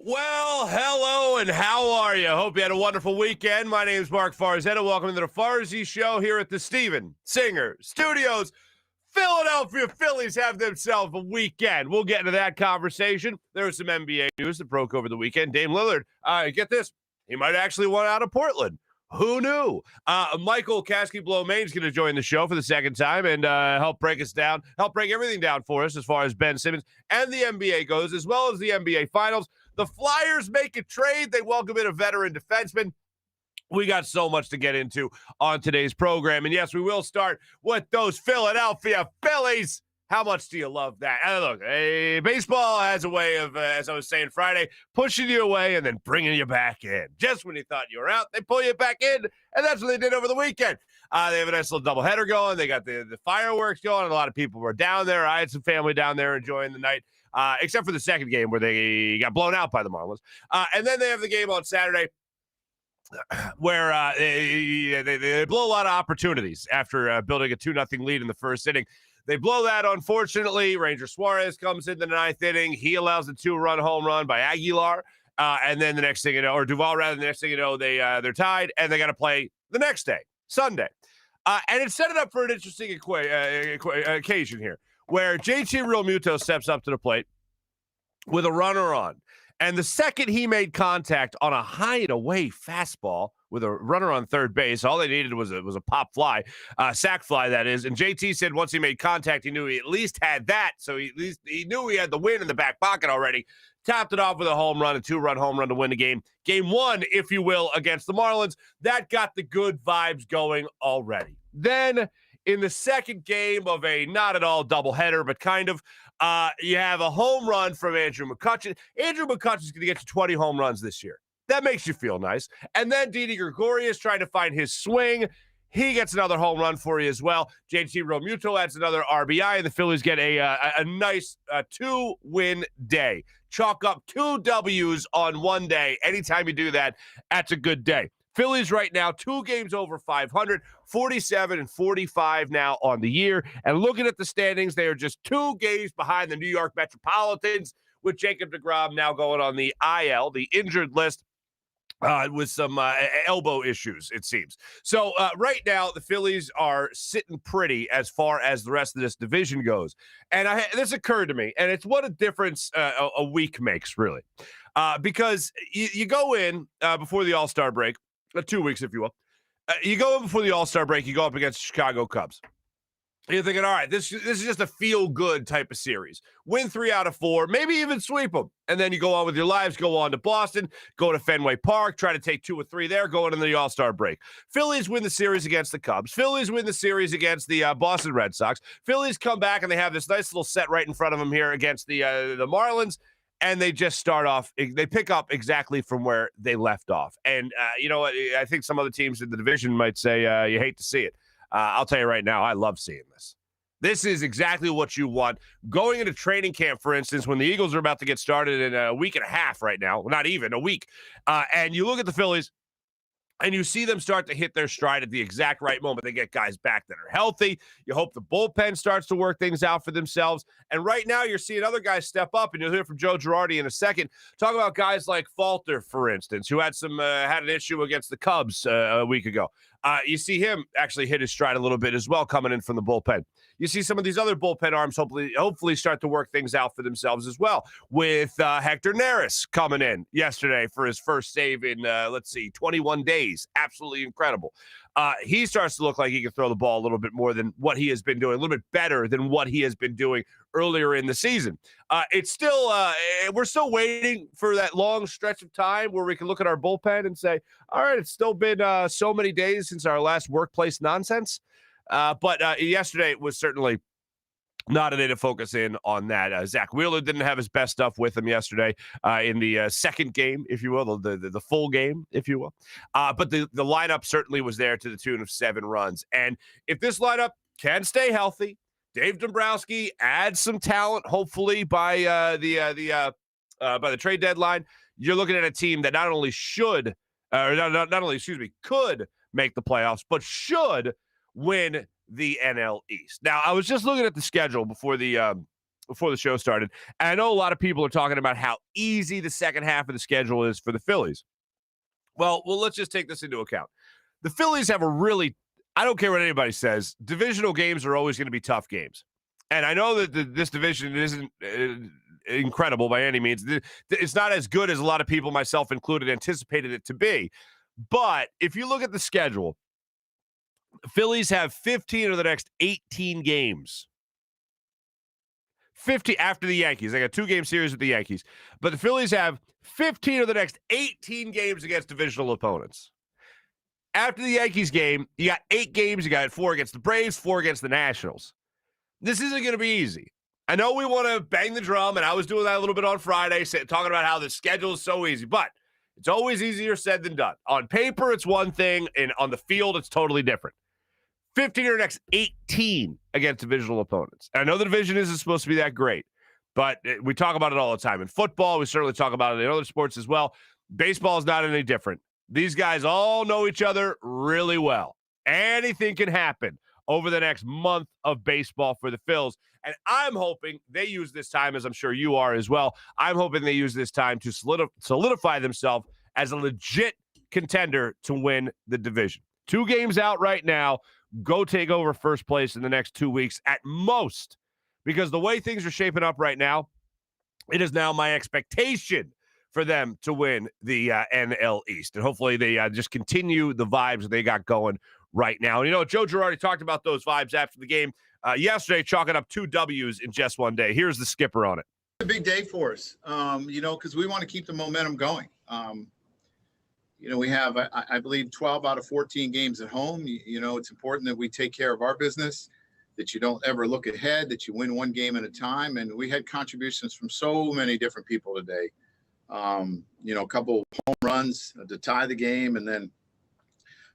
Well, hello, and how are you? Hope you had a wonderful weekend. My name is Marc Farzetta. Welcome to the Farzy Show here at the Steven Singer Studios. Philadelphia Phillies have themselves a weekend. We'll get into that conversation. There was some NBA news that broke over the weekend. Dame Lillard, get this, he might actually want out of Portland. Who knew? Michael Kasky-Blomain is going to join the show for the second time and help break us down, help break everything down for us as far as Ben Simmons and the NBA goes, as well as the NBA Finals. The Flyers make a trade. They welcome in a veteran defenseman. We got so much to get into on today's program. And yes, we will start with those Philadelphia Phillies. How much do you love that? And look, baseball has a way of, as I was saying Friday, pushing you away and then bringing you back in. Just when you thought you were out, they pull you back in, and that's what they did over the weekend. They have a nice little doubleheader going. They got the fireworks going. A lot of people were down there. I had some family down there enjoying the night, except for the second game where they got blown out by the Marlins. And then they have the game on Saturday where they blow a lot of opportunities after building a 2-0 lead in the first inning. They blow that, unfortunately. Ranger Suarez comes in the ninth inning. He allows a 2-run home run by Aguilar. And then the next thing you know, or Duvall rather, the next thing you know, they're tied, and they got to play the next day, Sunday. And it set it up for an interesting occasion here, where JT Realmuto steps up to the plate with a runner on. And the second he made contact on a high-and-away fastball with a runner on third base, all they needed was a pop fly, sac fly, that is. And JT said once he made contact, he knew he at least had that. So he knew he had the win in the back pocket already. Tapped it off with a home run, a 2-run home run to win the game. Game one, if you will, against the Marlins. That got the good vibes going already. Then in the second game of a not at all doubleheader, but kind of, you have a home run from Andrew McCutchen. Andrew McCutchen's going to get to 20 home runs this year. That makes you feel nice. And then Didi Gregorius trying to find his swing. He gets another home run for you as well. JT Realmuto adds another RBI, and the Phillies get a nice 2-win day. Chalk up 2 W's on one day. Anytime you do that, that's a good day. Phillies right now, 2 games over 500, 47-45 now on the year. And looking at the standings, they are just 2 games behind the New York Metropolitans, with Jacob deGrom now going on the IL, the injured list, with some elbow issues, it seems. So right now, the Phillies are sitting pretty as far as the rest of this division goes. And this occurred to me, and it's what a difference a week makes, really. Because you go in before the All-Star break, 2 weeks, if you will. You go in before the All-Star break, you go up against the Chicago Cubs. You're thinking, all right, this is just a feel-good type of series. Win 3 out of 4, maybe even sweep them. And then you go on with your lives, go on to Boston, go to Fenway Park, try to take 2 or 3 there, going into the All-Star break. Phillies win the series against the Cubs. Phillies win the series against the Boston Red Sox. Phillies come back, and they have this nice little set right in front of them here against the Marlins. And they just start off, they pick up exactly from where they left off. And you know what? I think some other teams in the division might say you hate to see it. I'll tell you right now, I love seeing this. This is exactly what you want. Going into training camp, for instance, when the Eagles are about to get started in a week and a half right now, well, not even a week, and you look at the Phillies, and you see them start to hit their stride at the exact right moment. They get guys back that are healthy. You hope the bullpen starts to work things out for themselves. And right now you're seeing other guys step up, and you'll hear from Joe Girardi in a second. Talk about guys like Falter, for instance, who had an issue against the Cubs a week ago. You see him actually hit his stride a little bit as well coming in from the bullpen. You see some of these other bullpen arms hopefully start to work things out for themselves as well, with Hector Neris coming in yesterday for his first save in, 21 days. Absolutely incredible. He starts to look like he can throw the ball a little bit more than what he has been doing, a little bit better than what he has been doing earlier in the season. It's still, we're still waiting for that long stretch of time where we can look at our bullpen and say, all right, it's still been so many days since our last workplace nonsense. But yesterday was certainly not a day to focus in on that. Zach Wheeler didn't have his best stuff with him yesterday in the second game, if you will, the full game, if you will. But the lineup certainly was there to the tune of 7 runs. And if this lineup can stay healthy, Dave Dombrowski adds some talent, hopefully by the trade deadline. You're looking at a team that not only could make the playoffs, but should win the NL East. Now, I was just looking at the schedule before the before the show started. And I know a lot of people are talking about how easy the second half of the schedule is for the Phillies. Well, let's just take this into account. The Phillies have a really, I don't care what anybody says, divisional games are always going to be tough games. And I know that this division isn't incredible by any means. It's not as good as a lot of people, myself included, anticipated it to be. But if you look at the schedule, the Phillies have 15 of the next 18 games. 50 after the Yankees. They got 2-game series with the Yankees. But the Phillies have 15 of the next 18 games against divisional opponents. After the Yankees game, you got 8 games. You got 4 against the Braves, 4 against the Nationals. This isn't going to be easy. I know we want to bang the drum, and I was doing that a little bit on Friday, talking about how the schedule is so easy. But it's always easier said than done. On paper, it's one thing, and on the field, it's totally different. 15 of the next 18 against divisional opponents. And I know the division isn't supposed to be that great, but we talk about it all the time. In football, we certainly talk about it in other sports as well. Baseball is not any different. These guys all know each other really well. Anything can happen over the next month of baseball for the Phils. And I'm hoping they use this time, as I'm sure you are as well, I'm hoping they use this time to solidify themselves as a legit contender to win the division. 2 games out right now. Go take over first place in the next 2 weeks at most, because the way things are shaping up right now, it is now my expectation for them to win the NL East. And hopefully they just continue the vibes they got going right now. And, Joe Girardi talked about those vibes after the game yesterday, chalking up 2 W's in just one day. Here's the skipper on it. It's a big day for us, because we want to keep the momentum going. We have, I believe, 12 out of 14 games at home. It's important that we take care of our business, that you don't ever look ahead, that you win one game at a time. And we had contributions from so many different people today. A couple home runs to tie the game, and then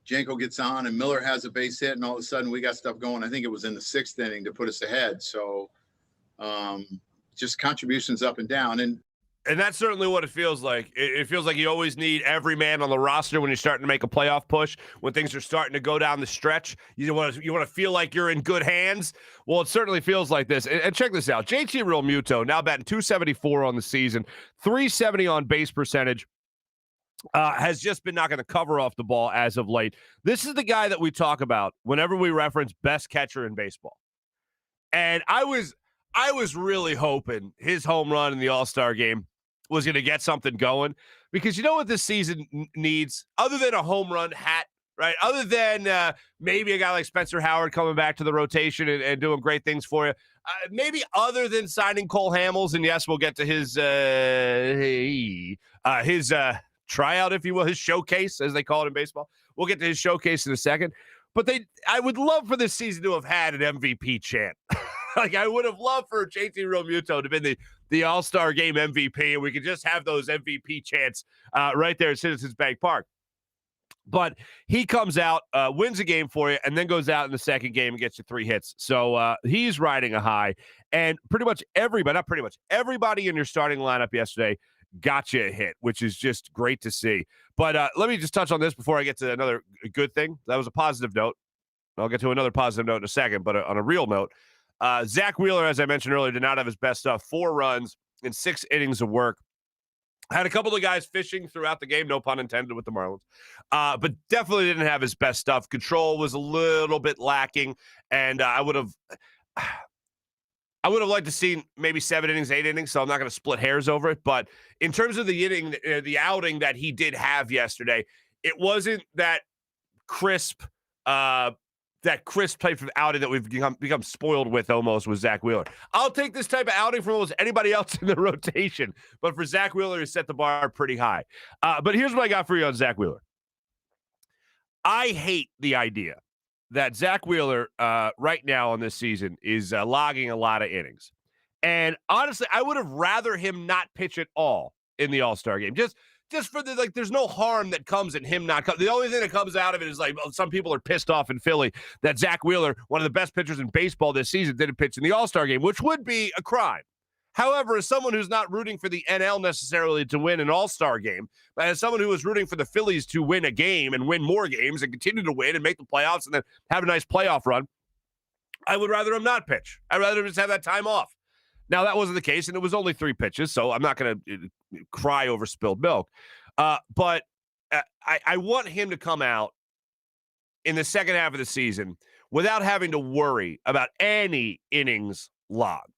Janko gets on and Miller has a base hit, and all of a sudden we got stuff going. I think it was in the 6th inning to put us ahead. So just contributions up and down. And that's certainly what it feels like. It feels like you always need every man on the roster when you're starting to make a playoff push, when things are starting to go down the stretch. You want to feel like you're in good hands. Well, it certainly feels like this. And check this out. JT Realmuto now batting .274 on the season, .370 on base percentage. Has just been knocking the cover off the ball as of late. This is the guy that we talk about whenever we reference best catcher in baseball. And I was really hoping his home run in the All-Star game was going to get something going, because you know what this season needs, other than a home run hat, right? Other than maybe a guy like Spencer Howard coming back to the rotation and doing great things for you. Maybe other than signing Cole Hamels, and yes, we'll get to his tryout, if you will, his showcase, as they call it in baseball. We'll get to his showcase in a second. But I would love for this season to have had an MVP chant. Like, I would have loved for JT Realmuto to have been the All-Star Game MVP, and we could just have those MVP chants right there at Citizens Bank Park. But he comes out, wins a game for you, and then goes out in the second game and gets you 3 hits. So he's riding a high. And everybody in your starting lineup yesterday got you a hit, which is just great to see. But let me just touch on this before I get to another good thing. That was a positive note. I'll get to another positive note in a second, but on a real note, Zach Wheeler, as I mentioned earlier, did not have his best stuff. 4 runs in 6 innings of work. Had a couple of guys fishing throughout the game, no pun intended, with the Marlins, but definitely didn't have his best stuff. Control was a little bit lacking, and I would have liked to see maybe 7 innings, 8 innings, so I'm not going to split hairs over it. But in terms of the outing that he did have yesterday, it wasn't that crisp play from outing that we've become spoiled with almost with Zach Wheeler. I'll take this type of outing from almost anybody else in the rotation, but for Zach Wheeler, he set the bar pretty high. But here's what I got for you on Zach Wheeler. I hate the idea that Zach Wheeler right now on this season is logging a lot of innings. And honestly, I would have rather him not pitch at all in the All-Star game. Just for there's no harm that comes in him not coming. The only thing that comes out of it is some people are pissed off in Philly that Zach Wheeler, one of the best pitchers in baseball this season, didn't pitch in the All-Star game, which would be a crime. However, as someone who's not rooting for the NL necessarily to win an All-Star game, but as someone who is rooting for the Phillies to win a game and win more games and continue to win and make the playoffs and then have a nice playoff run, I would rather him not pitch. I'd rather him just have that time off. Now, that wasn't the case, and it was only 3 pitches, so I'm not going to cry over spilled milk. But I want him to come out in the second half of the season without having to worry about any innings logged.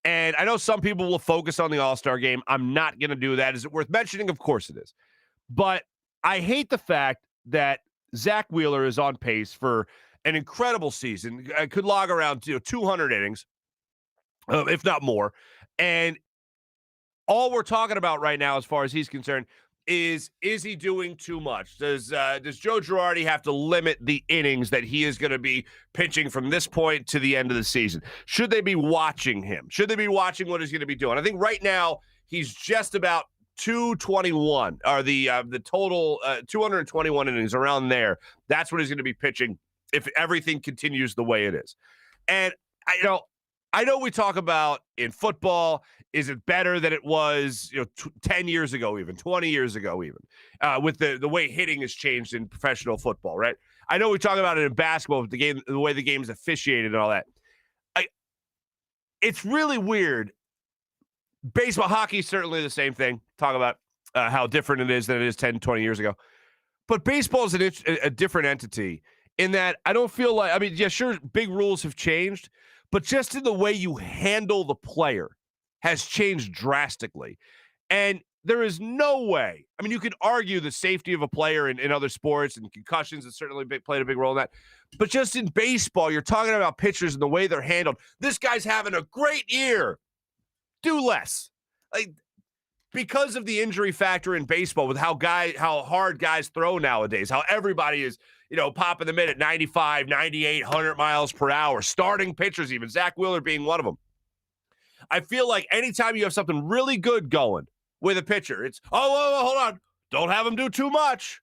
And I know some people will focus on the All-Star game. I'm not going to do that. Is it worth mentioning? Of course it is. But I hate the fact that Zach Wheeler is on pace for an incredible season. Could log around 200 innings, if not more. And all we're talking about right now, as far as he's concerned, is he doing too much? Does Joe Girardi have to limit the innings that he is going to be pitching from this point to the end of the season? Should they be watching him? Should they be watching what he's going to be doing? I think right now he's just about 221, or the total 221 innings, around there. That's what he's going to be pitching if everything continues the way it is. And I know we talk about in football, is it better than it was 10 years ago, even 20 years ago, even with the way hitting has changed in professional football, right? I know we talk about it in basketball with the way the game's officiated and all that. It's really weird. Baseball, hockey, certainly the same thing. Talk about how different it is than it is 10, 20 years ago. But baseball is a different entity in that I don't feel like, yeah, sure, big rules have changed, but just in the way you handle the player has changed drastically. And there is no way. You could argue the safety of a player in other sports, and concussions have certainly played a big role in that. But just in baseball, you're talking about pitchers and the way they're handled. This guy's having a great year. Do less. Because of the injury factor in baseball, with how hard guys throw nowadays, how everybody is, popping the mid at 95, 98, 100 miles per hour, starting pitchers, even Zach Wheeler being one of them. I feel like anytime you have something really good going with a pitcher, it's, hold on, don't have him do too much.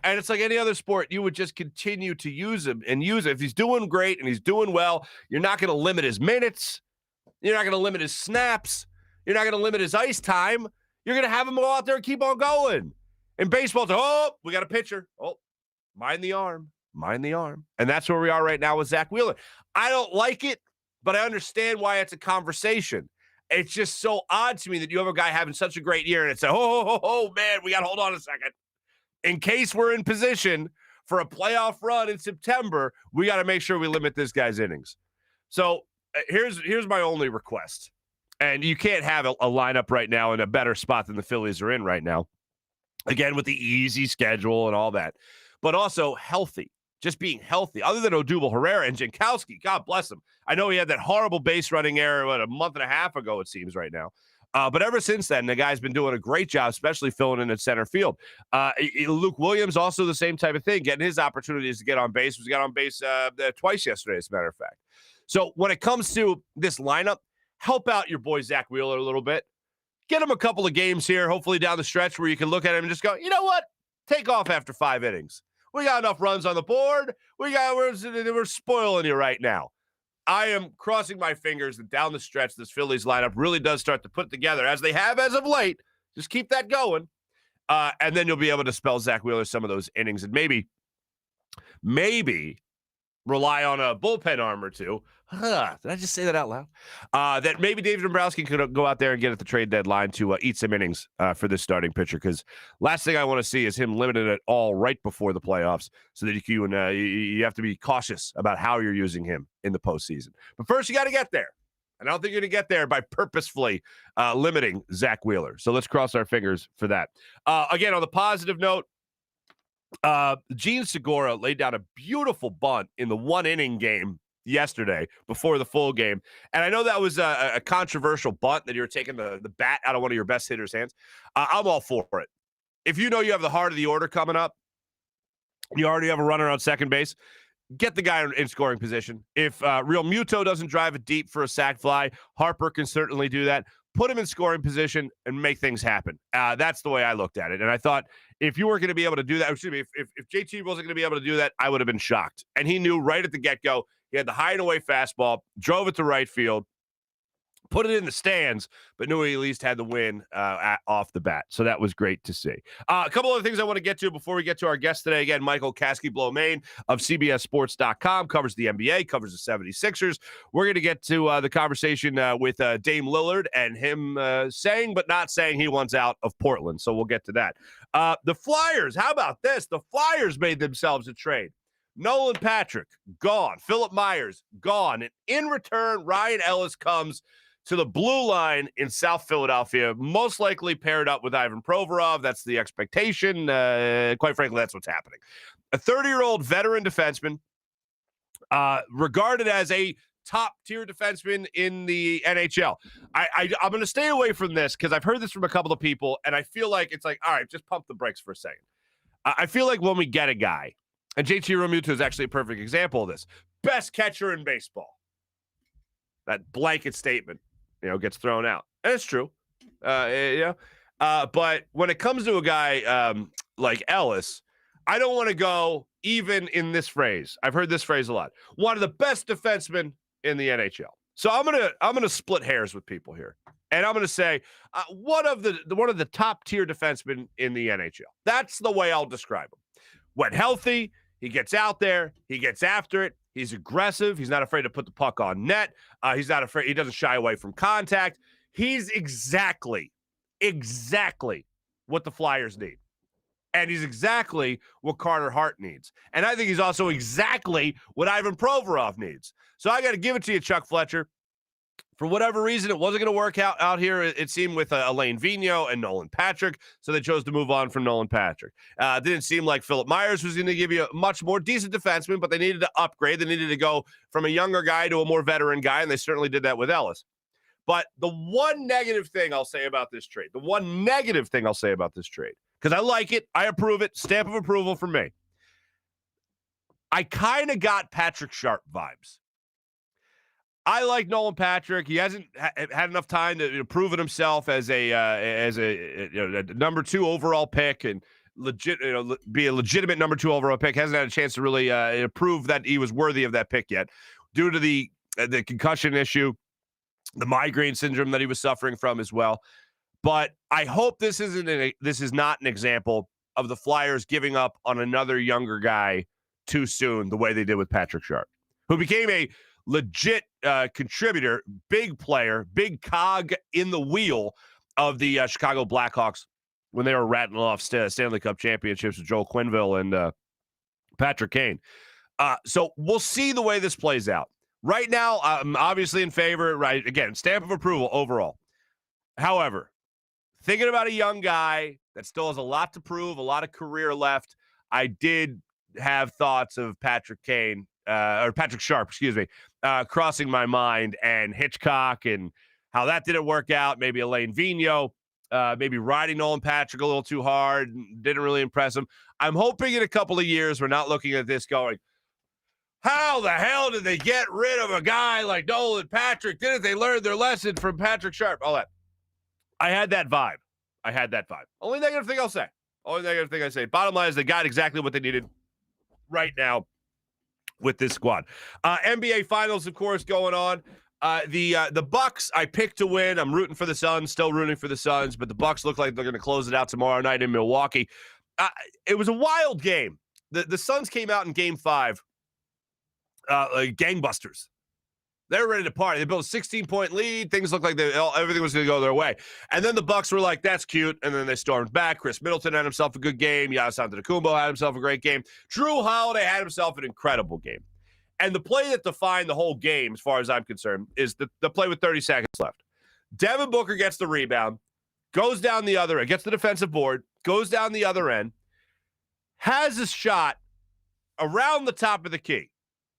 And it's like any other sport, you would just continue to use him and use it. If he's doing great and he's doing well, you're not going to limit his minutes. You're not going to limit his snaps. You're not going to limit his ice time. You're going to have him go out there and keep on going. In baseball, it's, we got a pitcher. Mind the arm. And that's where we are right now with Zach Wheeler. I don't like it, but I understand why it's a conversation. It's just so odd to me that you have a guy having such a great year, and it's man, we got to hold on a second. In case we're in position for a playoff run in September, we got to make sure we limit this guy's innings. So here's my only request. And you can't have a lineup right now in a better spot than the Phillies are in right now. Again, with the easy schedule and all that. But also healthy. Just being healthy. Other than Odubel Herrera and Jankowski, God bless him. I know he had that horrible base running error, a month and a half ago, it seems right now. But ever since then, the guy's been doing a great job, especially filling in at center field. Luke Williams, also the same type of thing, getting his opportunities to get on base. He got on base twice yesterday, as a matter of fact. So when it comes to this lineup, help out your boy Zach Wheeler a little bit. Get him a couple of games here, hopefully down the stretch, where you can look at him and just go, you know what? Take off after 5 innings. We got enough runs on the board. We're spoiling you right now. I am crossing my fingers that down the stretch, this Phillies lineup really does start to put together, as they have as of late. Just keep that going. And then you'll be able to spell Zach Wheeler some of those innings, and maybe rely on a bullpen arm or two. Did I just say that out loud? That maybe David Dombrowski could go out there and get at the trade deadline to eat some innings for this starting pitcher, because last thing I want to see is him limited at all right before the playoffs, so that you have to be cautious about how you're using him in the postseason. But first, you got to get there. And I don't think you're going to get there by purposefully limiting Zach Wheeler. So let's cross our fingers for that. Again, on the positive note, Gene Segura laid down a beautiful bunt in the 1-inning game yesterday before the full game. And I know that was a controversial bunt, that you're taking the bat out of one of your best hitters' hands. I'm all for it. If you know you have the heart of the order coming up, you already have a runner on second base, get the guy in scoring position. If Real Muto doesn't drive it deep for a sac fly, Harper can certainly do that. Put him in scoring position and make things happen. That's the way I looked at it. And I thought, if you weren't going to be able to do that, if JT wasn't going to be able to do that, I would have been shocked. And he knew right at the get-go. He had the high and away fastball, drove it to right field, put it in the stands, but knew he at least had the win off the bat. So that was great to see. A couple other things I want to get to before we get to our guest today. Again, Michael Kasky-Blomain of CBSSports.com covers the NBA, covers the 76ers. We're going to get to the conversation with Dame Lillard and him saying but not saying he wants out of Portland. So we'll get to that. The Flyers, how about this? The Flyers made themselves a trade. Nolan Patrick, gone. Philip Myers, gone. And in return, Ryan Ellis comes to the blue line in South Philadelphia, most likely paired up with Ivan Provorov. That's the expectation. Quite frankly, that's what's happening. A 30-year-old veteran defenseman, regarded as a top-tier defenseman in the NHL. I'm going to stay away from this because I've heard this from a couple of people, and I feel like it's like, all right, just pump the brakes for a second. I feel like when we get a guy, and JT Realmuto is actually a perfect example of this, best catcher in baseball. That blanket statement, gets thrown out. And it's true. But when it comes to a guy like Ellis, I don't want to go even in this phrase. I've heard this phrase a lot. One of the best defensemen in the NHL. So I'm gonna split hairs with people here, and I'm gonna say one of the top tier defensemen in the NHL. That's the way I'll describe him. When healthy, he gets out there, he gets after it. He's aggressive. He's not afraid to put the puck on net. He's not afraid. He doesn't shy away from contact. He's exactly what the Flyers need. And he's exactly what Carter Hart needs. And I think he's also exactly what Ivan Provorov needs. So I got to give it to you, Chuck Fletcher. For whatever reason, it wasn't going to work out here, it seemed, with Alain Vigneault and Nolan Patrick, so they chose to move on from Nolan Patrick. Didn't seem like Philip Myers was going to give you a much more decent defenseman, but they needed to upgrade. They needed to go from a younger guy to a more veteran guy, and they certainly did that with Ellis. But the one negative thing I'll say about this trade, because I like it, I approve it, stamp of approval for me. I kind of got Patrick Sharp vibes. I like Nolan Patrick. He hasn't had enough time to prove it himself as a number 2 overall pick and be a legitimate number 2 overall pick. Hasn't had a chance to really prove that he was worthy of that pick yet, due to the concussion issue, the migraine syndrome that he was suffering from as well. But I hope this is not an example of the Flyers giving up on another younger guy too soon, the way they did with Patrick Sharp, who became a legit contributor, big player, big cog in the wheel of the Chicago Blackhawks when they were rattling off Stanley Cup championships with Joel Quenneville and Patrick Kane. So we'll see the way this plays out. Right now, I'm obviously in favor, right? Again, stamp of approval overall. However, thinking about a young guy that still has a lot to prove, a lot of career left, I did have thoughts of Patrick Sharp, crossing my mind, and Hitchcock and how that didn't work out. Maybe Alain Vigneault, maybe riding Nolan Patrick a little too hard, didn't really impress him. I'm hoping in a couple of years we're not looking at this going, how the hell did they get rid of a guy like Nolan Patrick? Didn't they learn their lesson from Patrick Sharp? All that. I had that vibe. Only negative thing I'll say. Bottom line is they got exactly what they needed right now with this squad. NBA Finals, of course, going on. The Bucks, I picked to win. I'm rooting for the Suns, still rooting for the Suns, but the Bucks look like they're going to close it out tomorrow night in Milwaukee. It was a wild game. The Suns came out in Game 5 like gangbusters. They're ready to party. They built a 16-point lead. Things looked like everything was going to go their way. And then the Bucks were like, that's cute. And then they stormed back. Chris Middleton had himself a good game. Giannis Antetokounmpo had himself a great game. Drew Holiday had himself an incredible game. And the play that defined the whole game, as far as I'm concerned, is the play with 30 seconds left. Devin Booker gets the rebound, goes down the other end, gets the defensive board, goes down the other end, has a shot around the top of the key.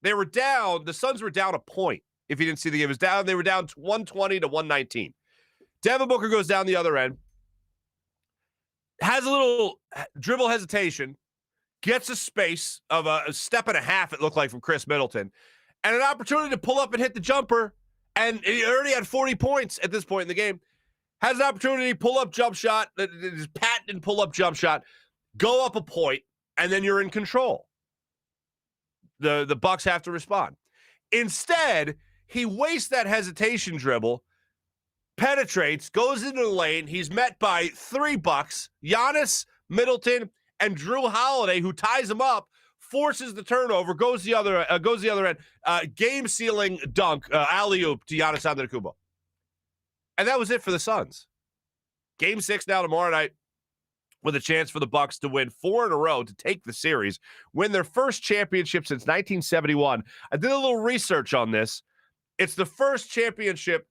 They were down. The Suns were down a point. If you didn't see the game, it was down. They were down 120 to 119. Devin Booker goes down the other end, has a little dribble hesitation, gets a space of a step and a half, it looked like, from Chris Middleton, and an opportunity to pull up and hit the jumper. And he already had 40 points at this point in the game. Has an opportunity, pull up jump shot, his patented pull up jump shot, go up a point, and then you're in control. The Bucks have to respond. Instead, he wastes that hesitation dribble, penetrates, goes into the lane. He's met by 3 Bucks, Giannis, Middleton, and Drew Holiday, who ties him up, forces the turnover, goes the other end, game-sealing dunk, alley-oop to Giannis Antetokounmpo. And that was it for the Suns. Game 6 now tomorrow night, with a chance for the Bucks to win 4 in a row to take the series, win their first championship since 1971. I did a little research on this. It's the first championship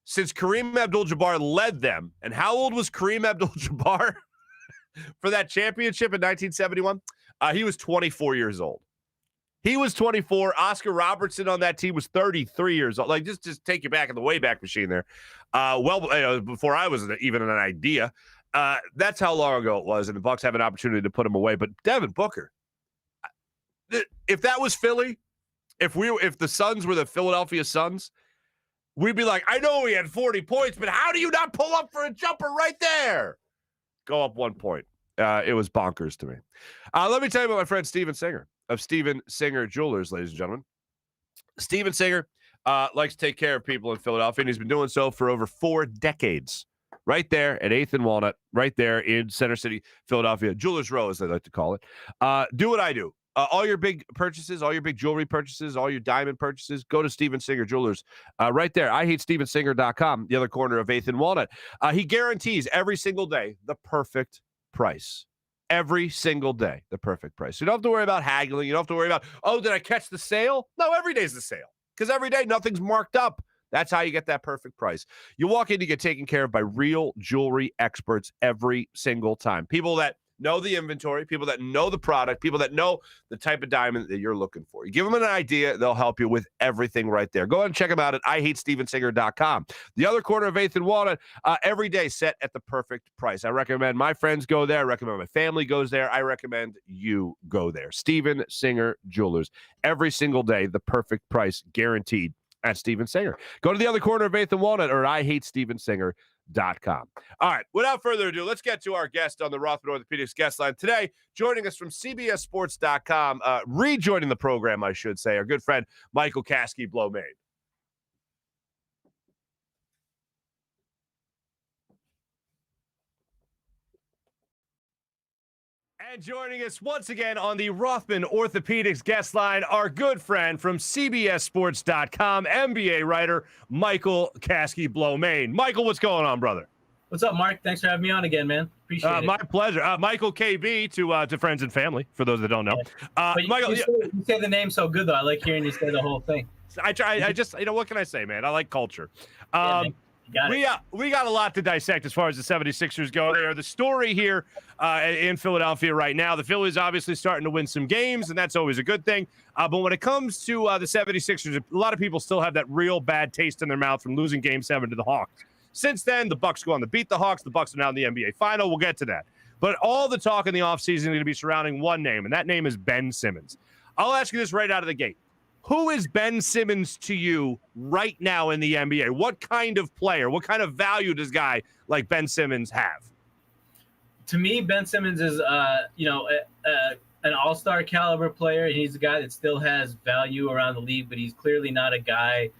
since Kareem Abdul-Jabbar led them. And how old was Kareem Abdul-Jabbar for that championship in 1971? He was 24 years old. He was 24. Oscar Robertson on that team was 33 years old. Like, just take you back in the Wayback Machine there. Before I was even an idea. That's how long ago it was, and the Bucks have an opportunity to put him away. But Devin Booker, if that was Philly, if the Suns were the Philadelphia Suns, we'd be like, I know he had 40 points, but how do you not pull up for a jumper right there? Go up 1 point. It was bonkers to me. Let me tell you about my friend Steven Singer of Steven Singer Jewelers, ladies and gentlemen. Steven Singer likes to take care of people in Philadelphia, and he's been doing so for over 4 decades. Right there at 8th and Walnut, right there in Center City, Philadelphia. Jewelers Row, as they like to call it. Do what I do. All your big purchases, all your big jewelry purchases, all your diamond purchases, go to Steven Singer Jewelers. Right there. IHateStevenSinger.com, the other corner of 8th and Walnut. He guarantees every single day the perfect price. Every single day, the perfect price. You don't have to worry about haggling. You don't have to worry about, oh, did I catch the sale? No, every day's the sale. Because every day, nothing's marked up. That's how you get that perfect price. You walk in to get taken care of by real jewelry experts every single time. People that know the inventory, people that know the product, people that know the type of diamond that you're looking for. You give them an idea, they'll help you with everything right there. Go ahead and check them out at IHateStevenSinger.com. The other corner of 8th and Walnut, every day set at the perfect price. I recommend my friends go there. I recommend my family goes there. I recommend you go there. Steven Singer Jewelers. Every single day, the perfect price guaranteed at Steven Singer. Go to the other corner of 8th and Walnut or IHateStevenSinger.com. All right, without further ado, let's get to our guest on the Rothman Orthopaedics guest line today. Joining us from CBSSports.com, rejoining the program, I should say, our good friend Michael Kasky-Blomade. And joining us once again on the Rothman Orthopaedics guest line, our good friend from CBSSports.com, NBA writer, Michael Kasky-Blomade. Michael, what's going on, brother? What's up, Mark? Thanks for having me on again, man. Appreciate it. My pleasure. Michael KB to friends and family, for those that don't know. Michael, you say the name so good, though. I like hearing you say the whole thing. I just, what can I say, man? I like culture. We got a lot to dissect as far as the 76ers go. There, the story here in Philadelphia right now, the Phillies obviously starting to win some games, and that's always a good thing. But when it comes to the 76ers, a lot of people still have that real bad taste in their mouth from losing Game 7 to the Hawks. Since then, the Bucks go on to beat the Hawks. The Bucks are now in the NBA Final. We'll get to that. But all the talk in the offseason is going to be surrounding one name, and that name is Ben Simmons. I'll ask you this right out of the gate. Who is Ben Simmons to you right now in the NBA? What kind of player, what kind of value does a guy like Ben Simmons have? To me, Ben Simmons is, an all-star caliber player. He's a guy that still has value around the league, but he's clearly not a guy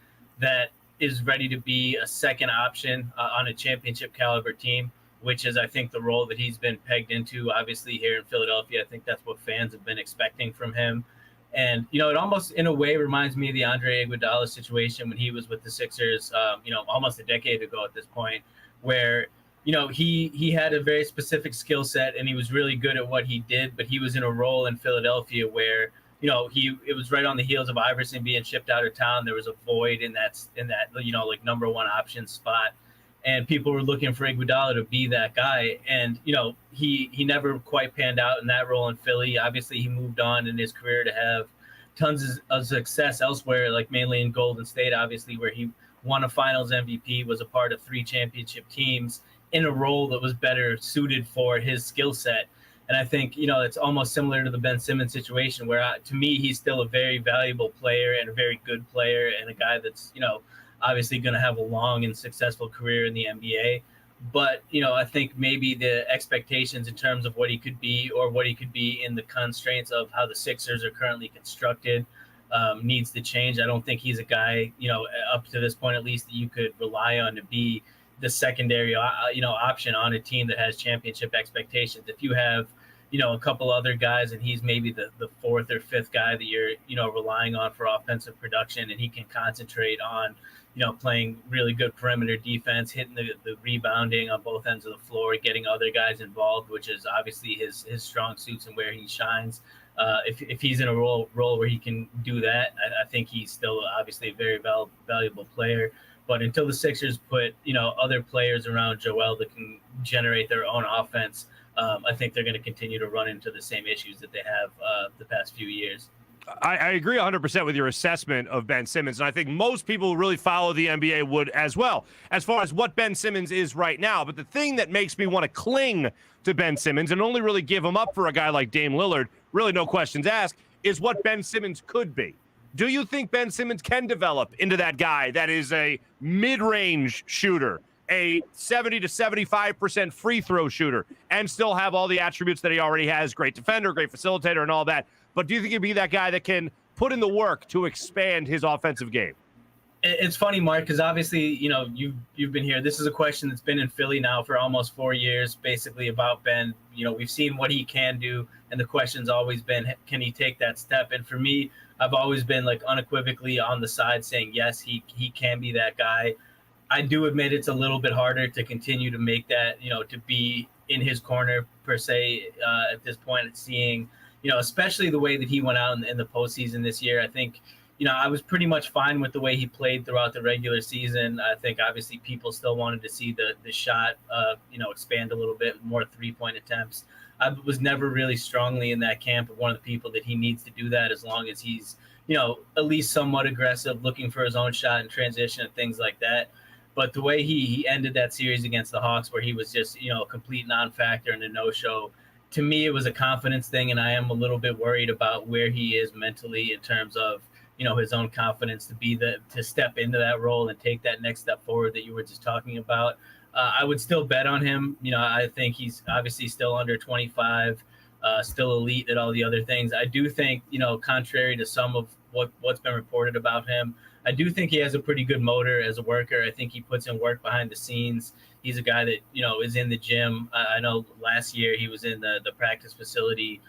that is ready to be a second option on a championship caliber team, which is, I think, the role that he's been pegged into. Obviously, here in Philadelphia, I think that's what fans have been expecting from him. And, it almost in a way reminds me of the Andre Iguodala situation when he was with the Sixers, almost a decade ago at this point, where, he had a very specific skill set and he was really good at what he did, but he was in a role in Philadelphia where, it was right on the heels of Iverson being shipped out of town. There was a void in that, number one option spot. And people were looking for Iguodala to be that guy. And, he never quite panned out in that role in Philly. Obviously, he moved on in his career to have tons of success elsewhere, like mainly in Golden State, obviously, where he won a finals MVP, was a part of 3 championship teams in a role that was better suited for his skill set. And I think, it's almost similar to the Ben Simmons situation where, to me, he's still a very valuable player and a very good player and a guy that's, obviously going to have a long and successful career in the NBA. But, I think maybe the expectations in terms of what he could be or what he could be in the constraints of how the Sixers are currently constructed needs to change. I don't think he's a guy, up to this point at least, that you could rely on to be the secondary, option on a team that has championship expectations. If you have, a couple other guys and he's maybe the fourth or fifth guy that you're, relying on for offensive production, and he can concentrate on, playing really good perimeter defense, hitting the rebounding on both ends of the floor, getting other guys involved, which is obviously his strong suits and where he shines. If he's in a role where he can do that, I think he's still obviously a very valuable player. But until the Sixers put, other players around Joel that can generate their own offense, I think they're going to continue to run into the same issues that they have the past few years. I agree 100% with your assessment of Ben Simmons, and I think most people who really follow the NBA would as well, as far as what Ben Simmons is right now. But the thing that makes me want to cling to Ben Simmons and only really give him up for a guy like Dame Lillard, really no questions asked, is what Ben Simmons could be. Do you think Ben Simmons can develop into that guy that is a mid-range shooter, a 70 to 75% free throw shooter, and still have all the attributes that he already has, great defender, great facilitator, and all that? But do you think he'd be that guy that can put in the work to expand his offensive game? It's funny, Mark, because obviously, you've been here. This is a question that's been in Philly now for almost 4 years, basically about Ben. We've seen what he can do, and the question's always been, can he take that step? And for me, I've always been unequivocally on the side saying, yes, he can be that guy. I do admit it's a little bit harder to continue to make that, to be in his corner per se at this point, seeing, especially the way that he went out in the postseason this year. I think, I was pretty much fine with the way he played throughout the regular season. I think obviously people still wanted to see the shot, expand a little bit, more 3-point attempts. I was never really strongly in that camp of one of the people that he needs to do that as long as he's, at least somewhat aggressive, looking for his own shot in transition and things like that. But the way he ended that series against the Hawks, where he was just, a complete non-factor and a no-show, to me, it was a confidence thing. And I am a little bit worried about where he is mentally in terms of, his own confidence to step into that role and take that next step forward that you were just talking about. I would still bet on him. I think he's obviously still under 25, still elite at all the other things. I do think, contrary to some of what's been reported about him, I do think he has a pretty good motor as a worker. I think he puts in work behind the scenes. He's a guy that, is in the gym. I know last year he was in the practice facility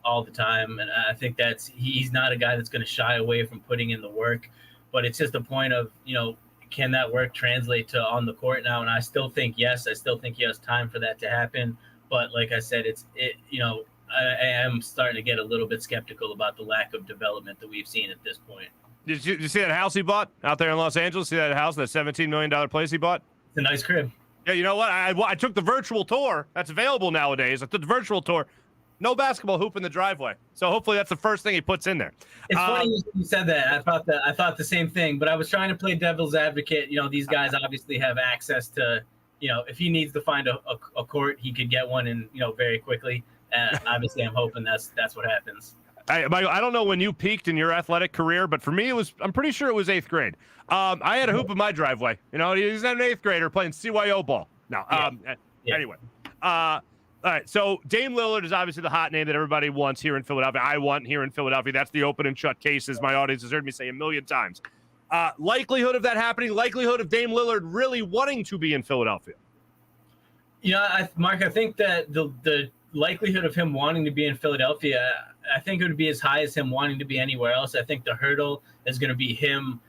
all the time. And I think he's not a guy that's going to shy away from putting in the work. But it's just a point of, can that work translate to on the court now? And I still think, yes, I still think he has time for that to happen. But like I said, I am starting to get a little bit skeptical about the lack of development that we've seen at this point. Did you see that house he bought out there in Los Angeles? See that house, that $17 million place he bought? It's a nice crib. Yeah, you know what? I took the virtual tour. That's available nowadays. I took the virtual tour. No basketball hoop in the driveway. So hopefully that's the first thing he puts in there. It's funny you said that. I thought the same thing, but I was trying to play devil's advocate. These guys obviously have access to, if he needs to find a court, he could get one in, very quickly. Obviously, I'm hoping that's what happens. I don't know when you peaked in your athletic career, but for me, I'm pretty sure it was 8th grade. I had a hoop in my driveway. He was an 8th grader playing CYO ball. No, Anyway. All right, so Dame Lillard is obviously the hot name that everybody wants here in Philadelphia. I want here in Philadelphia. That's the open and shut case, as my audience has heard me say a million times. Likelihood of that happening, likelihood of Dame Lillard really wanting to be in Philadelphia. Mark, I think that the likelihood of him wanting to be in Philadelphia, I think it would be as high as him wanting to be anywhere else. I think the hurdle is going to be him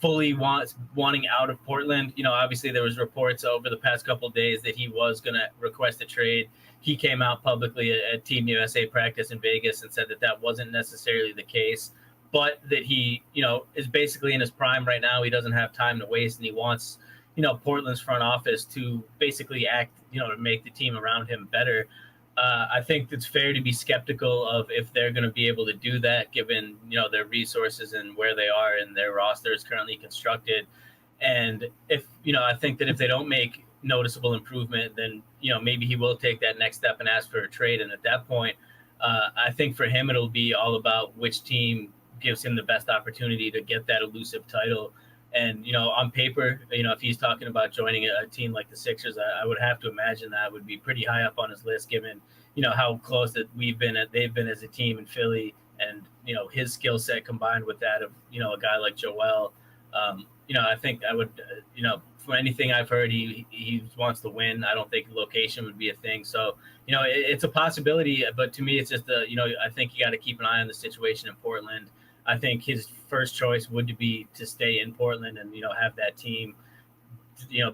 fully wanting out of Portland. Obviously there was reports over the past couple of days that he was going to request a trade. He came out publicly at Team USA practice in Vegas and said that wasn't necessarily the case, but that he, is basically in his prime right now. He doesn't have time to waste, and he wants, Portland's front office to basically act, to make the team around him better. I think it's fair to be skeptical of if they're going to be able to do that, given, their resources and where they are and their roster is currently constructed. And if, I think that if they don't make noticeable improvement, then, maybe he will take that next step and ask for a trade. And at that point, I think for him, it'll be all about which team gives him the best opportunity to get that elusive title. And, on paper, if he's talking about joining a team like the Sixers, I would have to imagine that would be pretty high up on his list, given, how close that they've been as a team in Philly, and, his skill set combined with that of, a guy like Joel. I think I would, from anything I've heard, he wants to win. I don't think location would be a thing. So, it's a possibility, but to me, it's just I think you got to keep an eye on the situation in Portland. I think his first choice would be to stay in Portland and, have that team,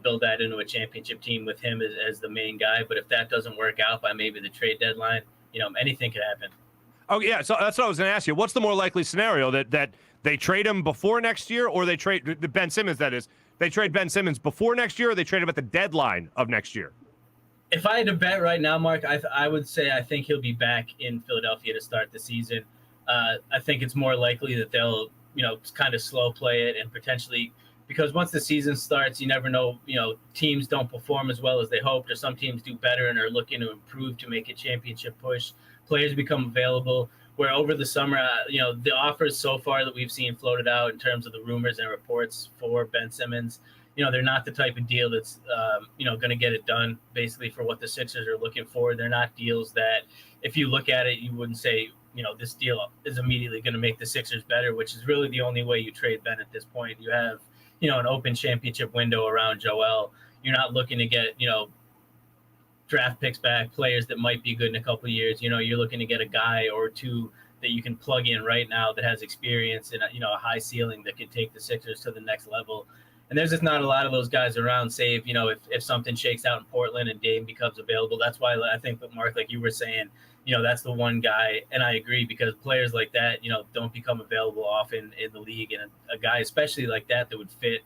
build that into a championship team with him as the main guy. But if that doesn't work out by maybe the trade deadline, anything could happen. Oh, yeah. So that's what I was going to ask you. What's the more likely scenario, that they trade him before next year, or they trade Ben Simmons, that is? They trade Ben Simmons before next year, or they trade him at the deadline of next year? If I had to bet right now, Mark, I would say I think he'll be back in Philadelphia to start the season. I think it's more likely that they'll, kind of slow play it and potentially, because once the season starts, you never know, teams don't perform as well as they hoped, or some teams do better and are looking to improve to make a championship push. Players become available, where over the summer, the offers so far that we've seen floated out in terms of the rumors and reports for Ben Simmons, they're not the type of deal that's, going to get it done basically for what the Sixers are looking for. They're not deals that if you look at it, you wouldn't say, this deal is immediately going to make the Sixers better, which is really the only way you trade Ben at this point. You have, an open championship window around Joel. You're not looking to get, draft picks back, players that might be good in a couple of years. You're looking to get a guy or two that you can plug in right now that has experience and, a high ceiling that could take the Sixers to the next level. And there's just not a lot of those guys around, save, if something shakes out in Portland and Dame becomes available. That's why I think that, Mark, like you were saying, that's the one guy. And I agree, because players like that, don't become available often in the league. And a guy especially like that would fit,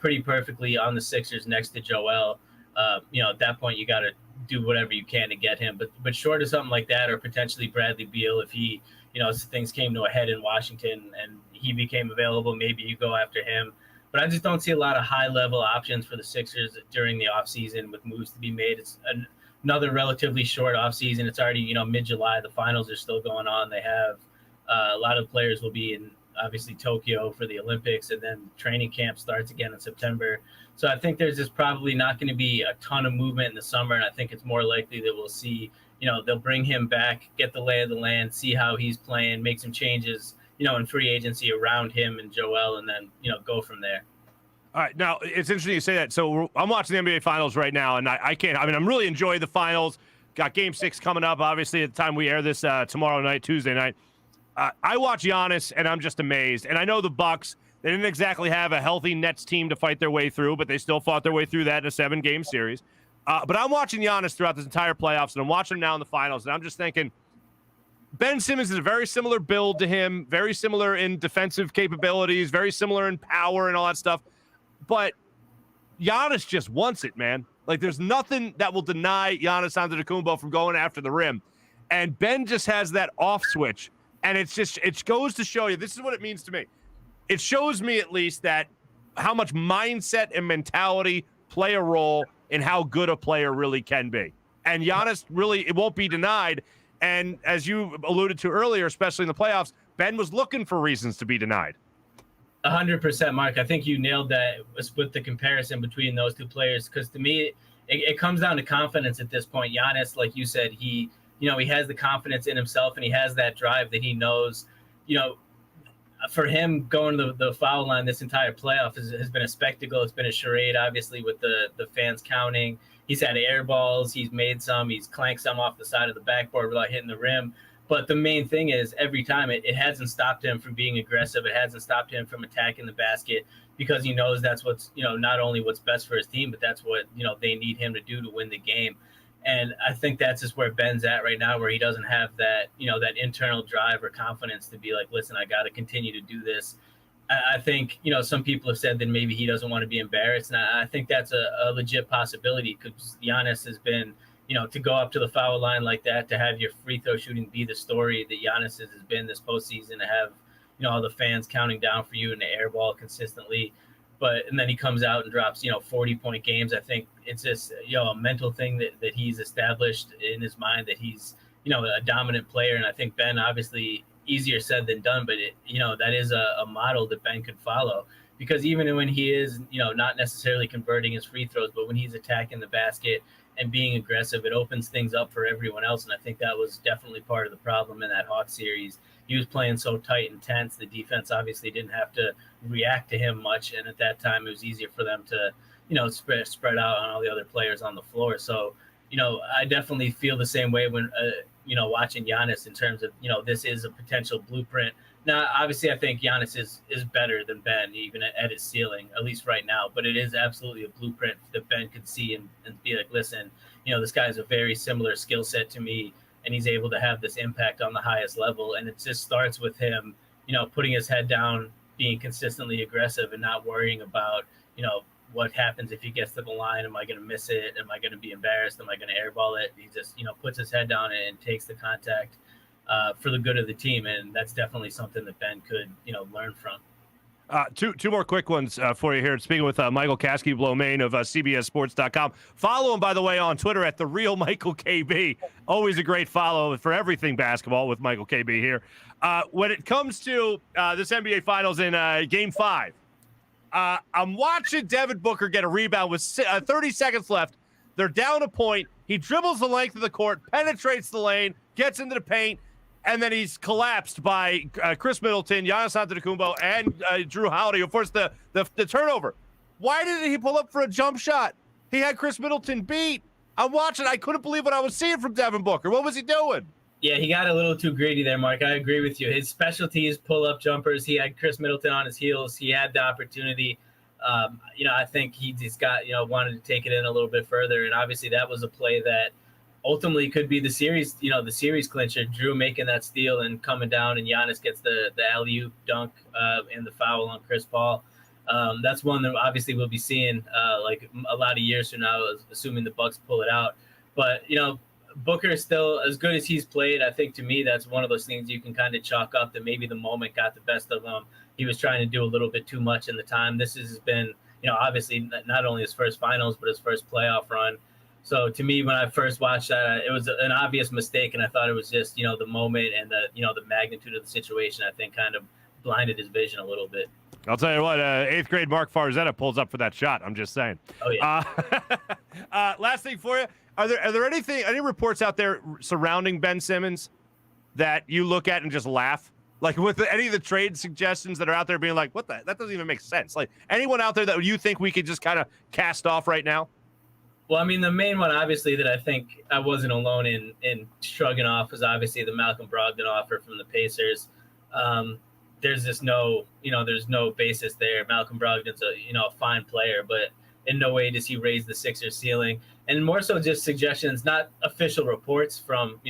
pretty perfectly on the Sixers next to Joel. At that point, you got to do whatever you can to get him. But short of something like that, or potentially Bradley Beal, if he, things came to a head in Washington and he became available, maybe you go after him. But I just don't see a lot of high-level options for the Sixers during the offseason with moves to be made. It's another relatively short offseason. It's already, mid-July. The finals are still going on. They have a lot of players will be in, obviously, Tokyo for the Olympics, and then training camp starts again in September. So I think there's just probably not going to be a ton of movement in the summer, and I think it's more likely that we'll see, they'll bring him back, get the lay of the land, see how he's playing, make some changes, in free agency around him and Joel, and then, go from there. All right. Now, it's interesting you say that. So I'm watching the NBA Finals right now, and I'm really enjoying the finals. Got Game 6 coming up, obviously, at the time we air this tomorrow night, Tuesday night. I watch Giannis, and I'm just amazed. And I know the Bucks, they didn't exactly have a healthy Nets team to fight their way through, but they still fought their way through that in a 7-game series. But I'm watching Giannis throughout this entire playoffs, and I'm watching him now in the finals, and I'm just thinking, Ben Simmons is a very similar build to him, very similar in defensive capabilities, very similar in power and all that stuff. But Giannis just wants it, man. Like, there's nothing that will deny Giannis Antetokounmpo from going after the rim. And Ben just has that off switch. And it goes to show you, this is what it means to me. It shows me at least that how much mindset and mentality play a role in how good a player really can be. And Giannis really, it won't be denied. And as you alluded to earlier, especially in the playoffs, Ben was looking for reasons to be denied. 100%, Mark. I think you nailed that with the comparison between those two players, because to me, it comes down to confidence at this point. Giannis, like you said, he has the confidence in himself, and he has that drive that he knows, for him going to the foul line this entire playoff has been a spectacle. It's been a charade, obviously, with the fans counting. He's had air balls. He's made some. He's clanked some off the side of the backboard without hitting the rim. But the main thing is, every time it hasn't stopped him from being aggressive. It hasn't stopped him from attacking the basket, because he knows that's what's, not only what's best for his team, but that's what, they need him to do to win the game. And I think that's just where Ben's at right now, where he doesn't have that, that internal drive or confidence to be like, listen, I got to continue to do this. I think, some people have said that maybe he doesn't want to be embarrassed. And I think that's a legit possibility, because Giannis has been, to go up to the foul line like that, to have your free throw shooting be the story that Giannis has been this postseason, to have, all the fans counting down for you and the air ball consistently. And then he comes out and drops, 40-point games. I think it's just, a mental thing that he's established in his mind, that he's, a dominant player. And I think Ben, obviously easier said than done, but that is a model that Ben could follow. because even when he is, not necessarily converting his free throws, but when he's attacking the basket and being aggressive, it opens things up for everyone else. And I think that was definitely part of the problem in that Hawks series. He was playing so tight and tense. The defense obviously didn't have to react to him much. And at that time, it was easier for them to, spread out on all the other players on the floor. So, I definitely feel the same way when, watching Giannis in terms of, this is a potential blueprint. Now, obviously, I think Giannis is better than Ben, even at his ceiling, at least right now. But it is absolutely a blueprint that Ben could see and be like, listen, this guy has a very similar skill set to me, and he's able to have this impact on the highest level. And it just starts with him, putting his head down, being consistently aggressive, and not worrying about, what happens if he gets to the line. Am I going to miss it? Am I going to be embarrassed? Am I going to airball it? He just, puts his head down and takes the contact for the good of the team. And that's definitely something that Ben could, learn from. Two more quick ones for you here. Speaking with Michael Kasky-Blomain of CBSSports.com. Follow him, by the way, on Twitter at @TheRealMichaelKB. Always a great follow for everything basketball with Michael KB here. When it comes to this NBA Finals in Game 5, I'm watching Devin Booker get a rebound with 30 seconds left. They're down a point. He dribbles the length of the court, penetrates the lane, gets into the paint, and then he's collapsed by Chris Middleton, Giannis Antetokounmpo, and Drew Holiday, who forced the turnover. Why didn't he pull up for a jump shot? He had Chris Middleton beat. I'm watching. I couldn't believe what I was seeing from Devin Booker. What was he doing? Yeah, he got a little too greedy there, Mark. I agree with you. His specialty is pull-up jumpers. He had Chris Middleton on his heels. He had the opportunity. I think he just got, wanted to take it in a little bit further. And obviously that was a play that ultimately could be the series, the series clincher. Drew making that steal and coming down, and Giannis gets the alley-oop dunk and the foul on Chris Paul. That's one that obviously we'll be seeing like a lot of years from now, assuming the Bucks pull it out. But, Booker is still as good as he's played. I think to me, that's one of those things you can kind of chalk up that maybe the moment got the best of him. He was trying to do a little bit too much in the time. This has been, obviously not only his first finals, but his first playoff run. So to me, when I first watched that, it was an obvious mistake. And I thought it was just, the moment and the magnitude of the situation, I think kind of blinded his vision a little bit. I'll tell you what, 8th grade Marc Farzetta pulls up for that shot. I'm just saying. Oh, yeah. Last thing for you. Are there any reports out there surrounding Ben Simmons that you look at and just laugh? Like with any of the trade suggestions that are out there being like, that doesn't even make sense. Like anyone out there that you think we could just kind of cast off right now? Well, I mean, the main one, obviously, that I think I wasn't alone in shrugging off was obviously the Malcolm Brogdon offer from the Pacers. There's just there's no basis there. Malcolm Brogdon's a fine player, but in no way does he raise the Sixers ceiling. And more so just suggestions, not official reports from,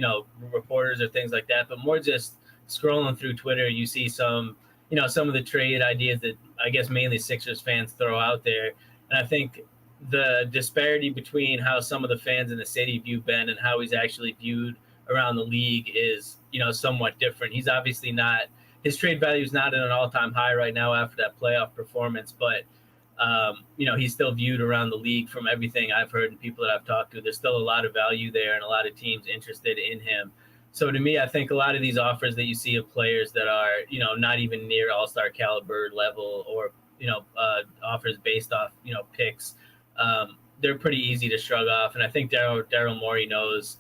reporters or things like that, but more just scrolling through Twitter. You see some of the trade ideas that I guess mainly Sixers fans throw out there. And I think the disparity between how some of the fans in the city view Ben and how he's actually viewed around the league is, somewhat different. He's obviously not, his trade value is not at an all-time high right now after that playoff performance, but he's still viewed around the league from everything I've heard and people that I've talked to. There's still a lot of value there and a lot of teams interested in him. So to me, I think a lot of these offers that you see of players that are, not even near all-star caliber level or, offers based off, picks, they're pretty easy to shrug off. And I think Daryl Morey knows,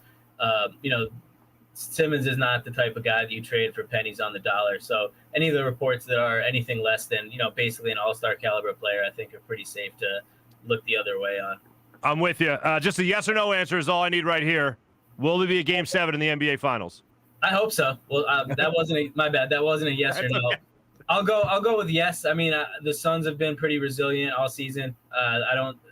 Simmons is not the type of guy that you trade for pennies on the dollar. So any of the reports that are anything less than, basically an all-star caliber player, I think are pretty safe to look the other way on. I'm with you. Just a yes or no answer is all I need right here. Will there be a Game 7 in the NBA Finals? I hope so. Well, that wasn't my bad. That wasn't a yes or no. Okay. I'll go with yes. I mean, the Suns have been pretty resilient all season.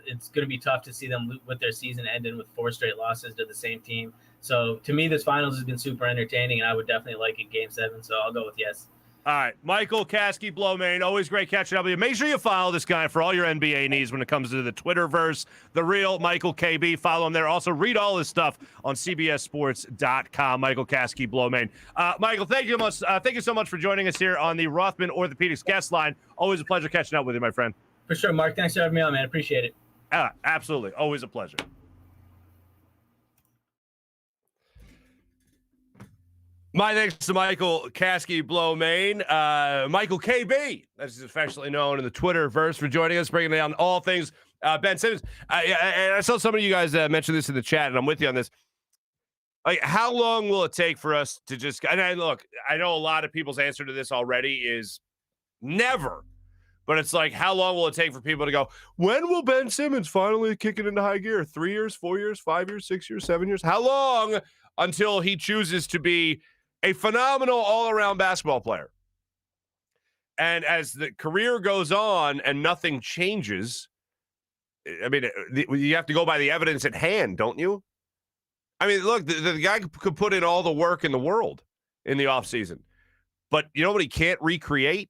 It's going to be tough to see them with their season ending with 4 straight losses to the same team. So to me, this finals has been super entertaining, and I would definitely like a Game 7. So I'll go with yes. All right, Michael Kasky-Blomain, always great catching up with you. Make sure you follow this guy for all your NBA needs when it comes to the Twitterverse, the real Michael KB. Follow him there. Also, read all his stuff on CBSSports.com. Michael Kasky-Blomain. Michael, thank you much. Thank you so much for joining us here on the Rothman Orthopaedics guest line. Always a pleasure catching up with you, my friend. For sure, Mark. Thanks for having me on, man. Appreciate it. Absolutely, always a pleasure. My thanks to Michael Kasky-Blomain, Michael KB, as he's affectionately known in the Twitterverse, for joining us, breaking down all things Ben Simmons. And I saw some of you guys mention this in the chat, and I'm with you on this. Like, how long will it take for us to just? And look, I know a lot of people's answer to this already is never. But it's like, how long will it take for people to go, when will Ben Simmons finally kick it into high gear? 3 years, 4 years, 5 years, 6 years, 7 years? How long until he chooses to be a phenomenal all-around basketball player? And as the career goes on and nothing changes, I mean, you have to go by the evidence at hand, don't you? I mean, look, the guy could put in all the work in the world in the offseason. But you know what he can't recreate?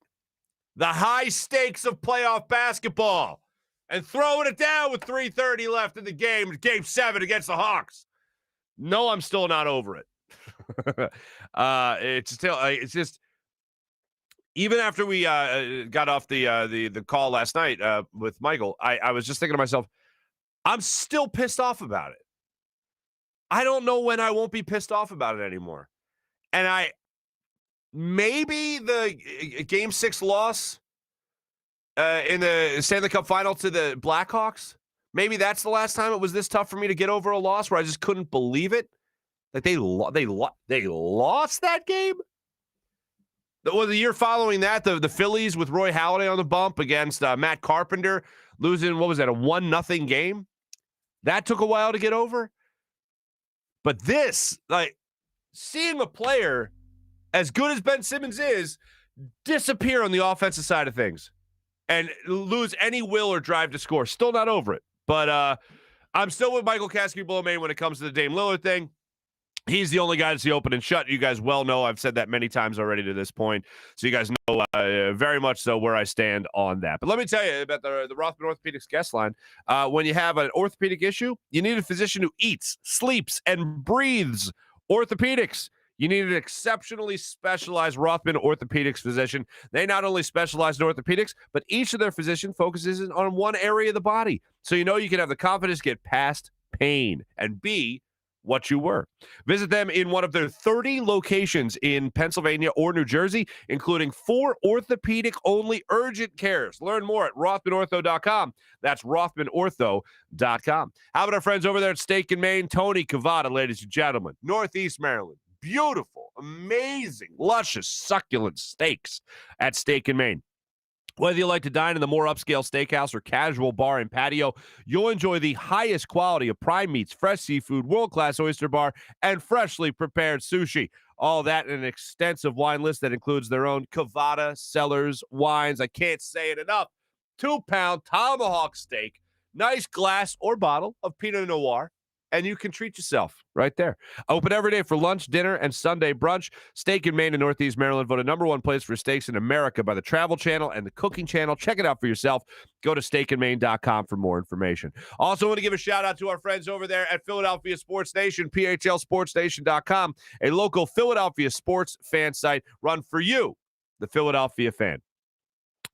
The high stakes of playoff basketball and throwing it down with 3:30 left in the game 7 against the Hawks. No, I'm still not over it. It's just, even after we got off the call last night with Michael, I was just thinking to myself, I'm still pissed off about it. I don't know when I won't be pissed off about it anymore. And maybe the Game 6 loss in the Stanley Cup final to the Blackhawks, maybe that's the last time it was this tough for me to get over a loss where I just couldn't believe it. Like they lost that game. The year following that, the Phillies with Roy Halladay on the bump against Matt Carpenter, losing, what was that, a 1-0 game? That took a while to get over. But this, like, seeing a player as good as Ben Simmons is, disappear on the offensive side of things and lose any will or drive to score. Still not over it. But I'm still with Michael Kasky-Blomain when it comes to the Dame Lillard thing. He's the only guy that's the open and shut. You guys well know I've said that many times already to this point. So you guys know very much so where I stand on that. But let me tell you about the Rothman Orthopaedics guest line. When you have an orthopedic issue, you need a physician who eats, sleeps, and breathes orthopedics. You need an exceptionally specialized Rothman Orthopaedics physician. They not only specialize in orthopedics, but each of their physicians focuses on one area of the body. So you know you can have the confidence to get past pain and be what you were. Visit them in one of their 30 locations in Pennsylvania or New Jersey, including 4 orthopedic-only urgent cares. Learn more at RothmanOrtho.com. That's RothmanOrtho.com. How about our friends over there at Steak and Maine? Tony Cavada, ladies and gentlemen. Northeast Maryland. Beautiful, amazing, luscious, succulent steaks at Steak and Maine. Whether you like to dine in the more upscale steakhouse or casual bar and patio, you'll enjoy the highest quality of prime meats, fresh seafood, world-class oyster bar, and freshly prepared sushi. All that in an extensive wine list that includes their own Cavada Cellars wines. I can't say it enough. 2-pound tomahawk steak, nice glass or bottle of Pinot Noir, and you can treat yourself right there. Open every day for lunch, dinner, and Sunday brunch. Steak and Maine in Northeast Maryland voted #1 place for steaks in America by the Travel Channel and the Cooking Channel. Check it out for yourself. Go to steakandmaine.com for more information. Also want to give a shout-out to our friends over there at Philadelphia Sports Nation, phlsportsnation.com, a local Philadelphia sports fan site run for you, the Philadelphia fan.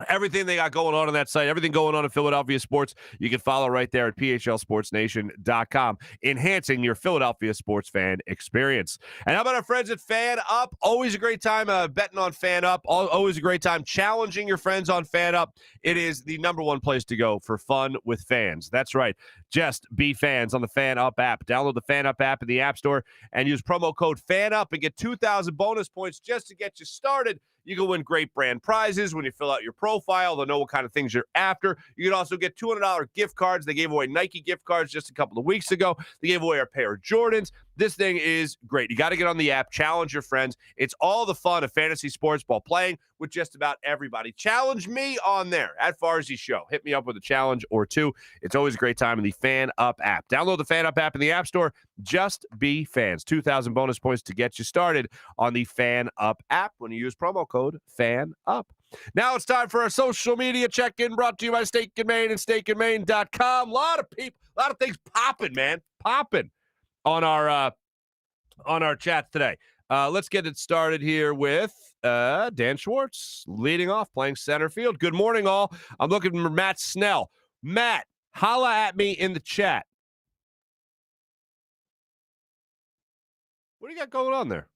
Everything they got going on that site, everything going on in Philadelphia sports, you can follow right there at phlsportsnation.com, enhancing your Philadelphia sports fan experience. And how about our friends at FanUp? Always a great time betting on FanUp. Always a great time challenging your friends on FanUp. It is the #1 place to go for fun with fans. That's right. Just be fans on the FanUp app. Download the FanUp app in the App Store and use promo code FANUP and get 2,000 bonus points just to get you started. You can win great brand prizes when you fill out your profile. They'll know what kind of things you're after. You can also get $200 gift cards. They gave away Nike gift cards just a couple of weeks ago. They gave away a pair of Jordans. This thing is great. You got to get on the app, challenge your friends. It's all the fun of fantasy sports ball playing with just about everybody. Challenge me on there at Farzy Show. Hit me up with a challenge or two. It's always a great time in the FanUp app. Download the FanUp app in the App Store. Just be fans. 2,000 bonus points to get you started on the FanUp app when you use promo code FANUP. Now it's time for our social media check-in brought to you by Steak and Maine and steakandmaine.com. A lot of people, a lot of things popping, man. Popping on our chat today. Let's get it started here with Dan Schwartz leading off, playing center field. Good morning, all. I'm looking for Matt Snell. Matt, holla at me in the chat. What do you got going on there?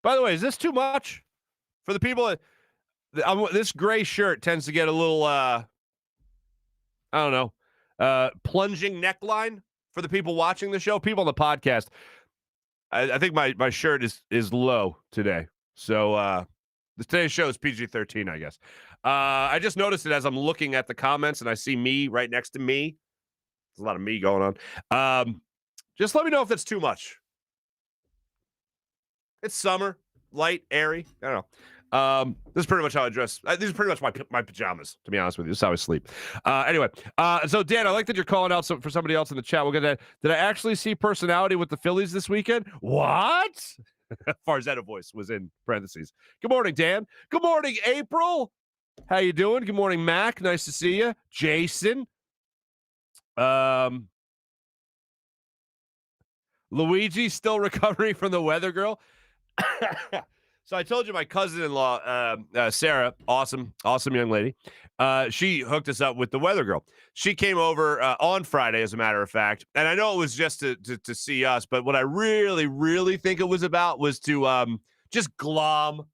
By the way, is this too much for the people? This gray shirt tends to get a little, I don't know, plunging neckline for the people watching the show. People on the podcast, I think my shirt is low today. So today's show is PG-13, I guess. I just noticed it as I'm looking at the comments, and I see me right next to me. There's a lot of me going on. Just let me know if that's too much. It's summer, light, airy. I don't know. This is pretty much how I dress. These are pretty much my pajamas, to be honest with you. This is how I sleep. Anyway, so Dan, I like that you're calling out for somebody else in the chat. We'll get that. Did I actually see personality with the Phillies this weekend? What? Farzetta voice was in parentheses. Good morning, Dan. Good morning, April. How you doing? Good morning, Mac. Nice to see you. Jason. Luigi still recovering from the weather girl. So I told you my cousin-in-law, Sarah, awesome young lady. She hooked us up with the weather girl. She came over on Friday, as a matter of fact. And I know it was just to see us, but what I really, really think it was about was to just glom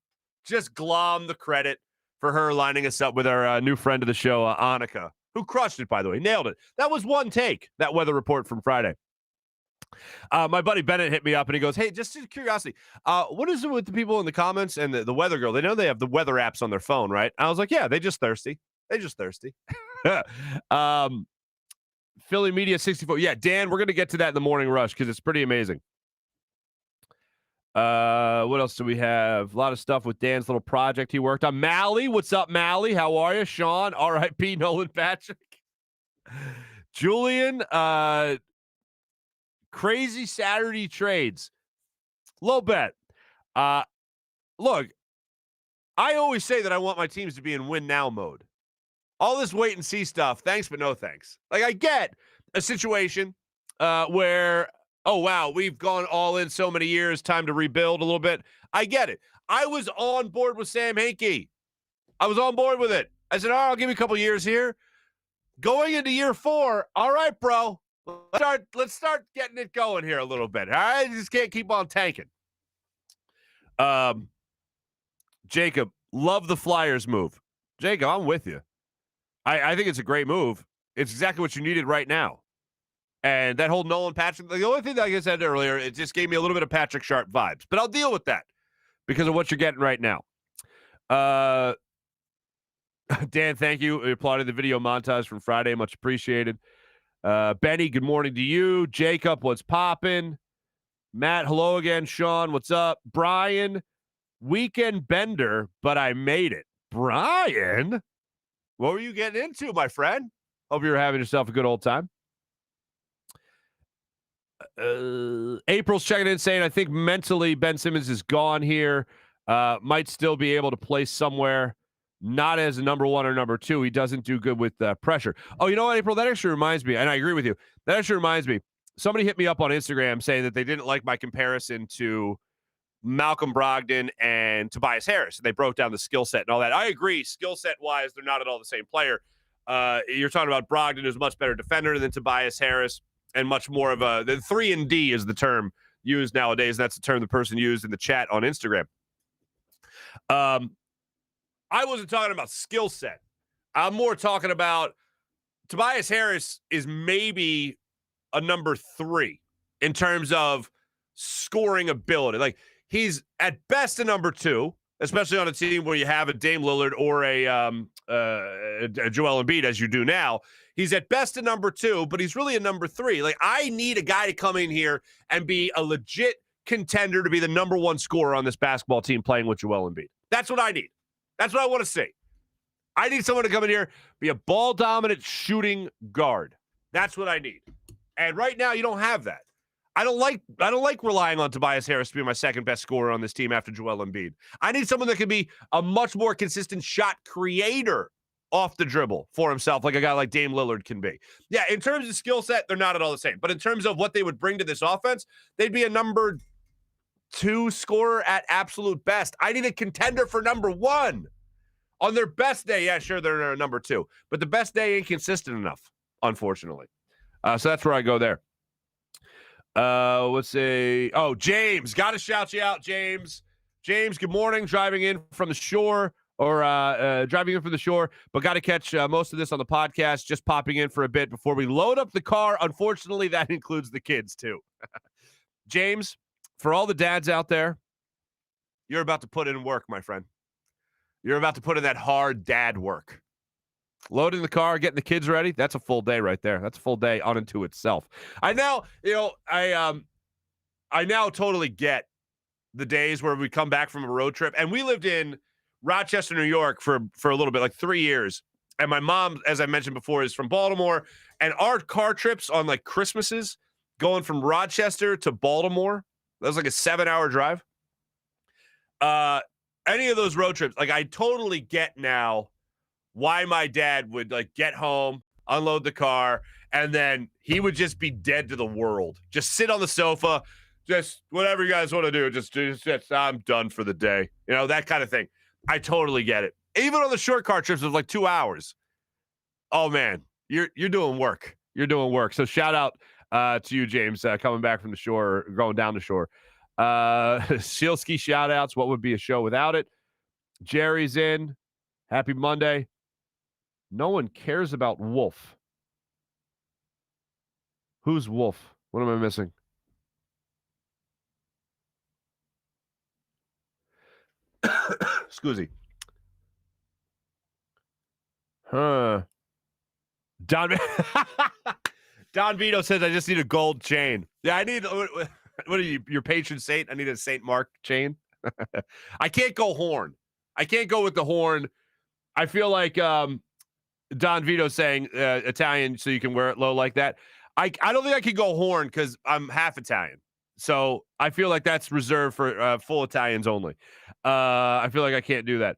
the credit for her lining us up with our new friend of the show, Annika, who crushed it, by the way. Nailed it. That was one take, that weather report from Friday. My buddy Bennett hit me up and he goes, hey, just out of curiosity, what is it with the people in the comments and the weather girl? They know they have the weather apps on their phone, right? I was like, yeah, they just thirsty. Philly Media 64. Yeah, Dan, we're going to get to that in the morning rush because it's pretty amazing. What else do we have? A lot of stuff with Dan's little project he worked on. Mally, what's up, Mally? How are you? Sean, R.I.P. Nolan Patrick. Julian, crazy Saturday trades. Low bet. Look, I always say that I want my teams to be in win now mode. All this wait and see stuff, thanks but no thanks. Like, I get a situation where, oh, wow, we've gone all in so many years, time to rebuild a little bit. I get it. I was on board with Sam Hinkie. I was on board with it. I said, all right, I'll give you a couple years here. Going into year 4, all right, bro. Let's start getting it going here a little bit. All right, you just can't keep on tanking. Jacob, love the Flyers move. Jacob, I'm with you. I think it's a great move. It's exactly what you needed right now. And that whole Nolan Patrick, the only thing, like I said earlier, it just gave me a little bit of Patrick Sharp vibes. But I'll deal with that because of what you're getting right now. Dan, thank you. We applauded the video montage from Friday. Much appreciated. Benny, good morning to you. Jacob, what's popping? Matt, hello again. Sean, what's up? Brian, weekend bender, but I made it. Brian, what were you getting into, my friend? Hope you're having yourself a good old time. April's checking in saying, I think mentally Ben Simmons is gone here. Might still be able to play somewhere. Not as a number 1 or number 2. He doesn't do good with pressure. Oh, you know what, April? That actually reminds me, and I agree with you. That actually reminds me. Somebody hit me up on Instagram saying that they didn't like my comparison to Malcolm Brogdon and Tobias Harris. They broke down the skill set and all that. I agree. Skill set wise, they're not at all the same player. You're talking about Brogdon, who's a much better defender than Tobias Harris, and much more of the 3-and-D is the term used nowadays. That's the term the person used in the chat on Instagram. I wasn't talking about skill set. I'm more talking about Tobias Harris is maybe a number 3 in terms of scoring ability. Like, he's at best a number 2, especially on a team where you have a Dame Lillard or a Joel Embiid, as you do now. He's at best a number 2, but he's really a number 3. Like, I need a guy to come in here and be a legit contender to be the number 1 scorer on this basketball team playing with Joel Embiid. That's what I need. That's what I want to see. I need someone to come in here, be a ball-dominant shooting guard. That's what I need. And right now, you don't have that. I don't like relying on Tobias Harris to be my second best scorer on this team after Joel Embiid. I need someone that can be a much more consistent shot creator off the dribble for himself, like a guy like Dame Lillard can be. Yeah, in terms of skill set, they're not at all the same. But in terms of what they would bring to this offense, they'd be a number 2 scorer at absolute best. I need a contender for number 1. On their best day, yeah, sure, they're a number 2. But the best day ain't consistent enough, unfortunately. So that's where I go there. Let's say, James. Got to shout you out, James. James, good morning. Driving in from the shore but got to catch most of this on the podcast. Just popping in for a bit before we load up the car. Unfortunately, that includes the kids too. James, for all the dads out there, you're about to put in work, my friend. You're about to put in that hard dad work. Loading the car, getting the kids ready, that's a full day right there. That's a full day unto itself. I now totally get the days where we come back from a road trip. And we lived in Rochester, New York for a little bit, like 3 years. And my mom, as I mentioned before, is from Baltimore. And our car trips on like Christmases, going from Rochester to Baltimore, that was like a 7-hour drive. Any of those road trips, like I totally get now why my dad would like get home, unload the car, and then he would just be dead to the world. Just sit on the sofa, just whatever you guys want to do. Just I'm done for the day. You know, that kind of thing. I totally get it. Even on the short car trips of like 2 hours. Oh man, you're doing work. You're doing work. So shout out to you, James, coming back from the shore, going down the shore. Sealski shout outs. What would be a show without it? Jerry's in. Happy Monday. No one cares about Wolf. Who's Wolf? What am I missing? Excuse me. Huh. Don Vito says, I just need a gold chain. Yeah, I need, what are you, your patron saint? I need a St. Mark chain. I can't go horn. I can't go with the horn. I feel like Don Vito saying Italian so you can wear it low like that. I don't think I could go horn because I'm half Italian. So I feel like that's reserved for full Italians only. I feel like I can't do that.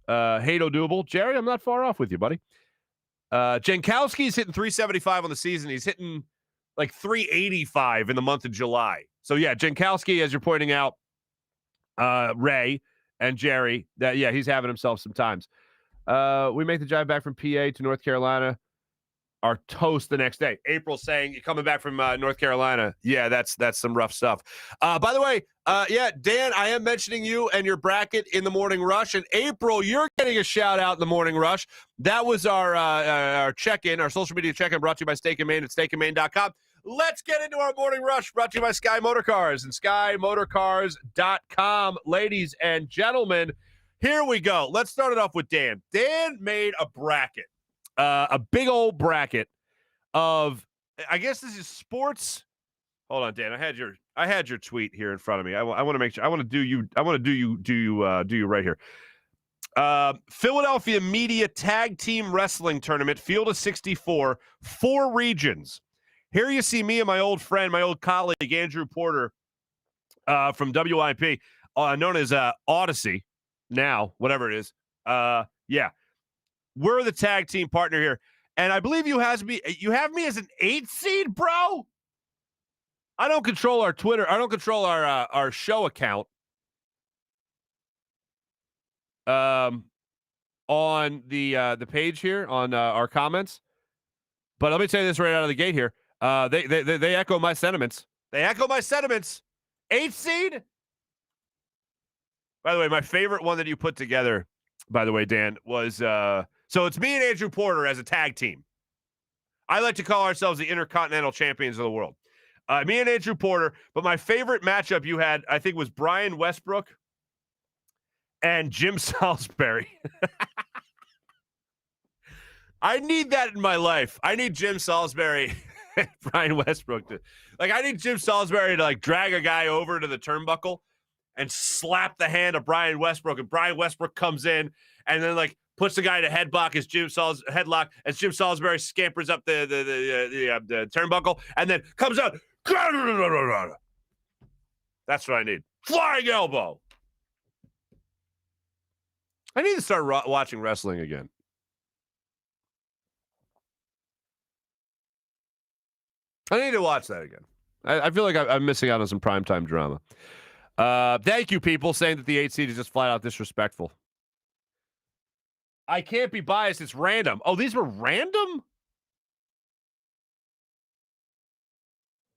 Hato Double. Jerry, I'm not far off with you, buddy. Jankowski's hitting 375 on the season. He's hitting like 385 in the month of July. So, yeah, Jankowski, as you're pointing out, Ray and Jerry, that, yeah, he's having himself some times. We make the drive back from PA to North Carolina. Are toast the next day. April saying, you're coming back from North Carolina. Yeah, that's some rough stuff. By the way, yeah, Dan, I am mentioning you and your bracket in the Morning Rush. And April, you're getting a shout out in the Morning Rush. That was our check-in, our social media check-in brought to you by Steak and Maine at steakandmaine.com. Let's get into our Morning Rush brought to you by Sky Motorcars and SkyMotorcars.com. Ladies and gentlemen, here we go. Let's start it off with Dan. Dan made a bracket. A big old bracket of, I guess this is sports. Hold on, Dan. I had your tweet here in front of me. I want to make sure. I want to do you right here. Philadelphia Media Tag Team Wrestling Tournament, Field of 64, 4 regions. Here you see me and my old friend, my old colleague Andrew Porter from WIP, known as Odyssey now, whatever it is. Yeah. We're the tag team partner here. And I believe you have me as an 8 seed, bro. I don't control our Twitter. I don't control our show account. On the page here on our comments. But let me tell you this right out of the gate here. They echo my sentiments. They echo my sentiments. 8 seed. By the way, my favorite one that you put together, by the way, Dan, was so it's me and Andrew Porter as a tag team. I like to call ourselves the Intercontinental Champions of the world. Me and Andrew Porter, but my favorite matchup you had, I think, was Brian Westbrook and Jim Salisbury. I need that in my life. I need Jim Salisbury and Brian Westbrook to, like, I need Jim Salisbury to, like, drag a guy over to the turnbuckle and slap the hand of Brian Westbrook, and Brian Westbrook comes in and then, like, puts the guy to headlock as headlock as Jim Salisbury scampers up the turnbuckle and then comes out. That's what I need. Flying elbow. I need to start watching wrestling again. I need to watch that again. I feel like I'm missing out on some primetime drama. Thank you, people, saying that the 8 seed is just flat out disrespectful. I can't be biased. It's random. Oh, these were random?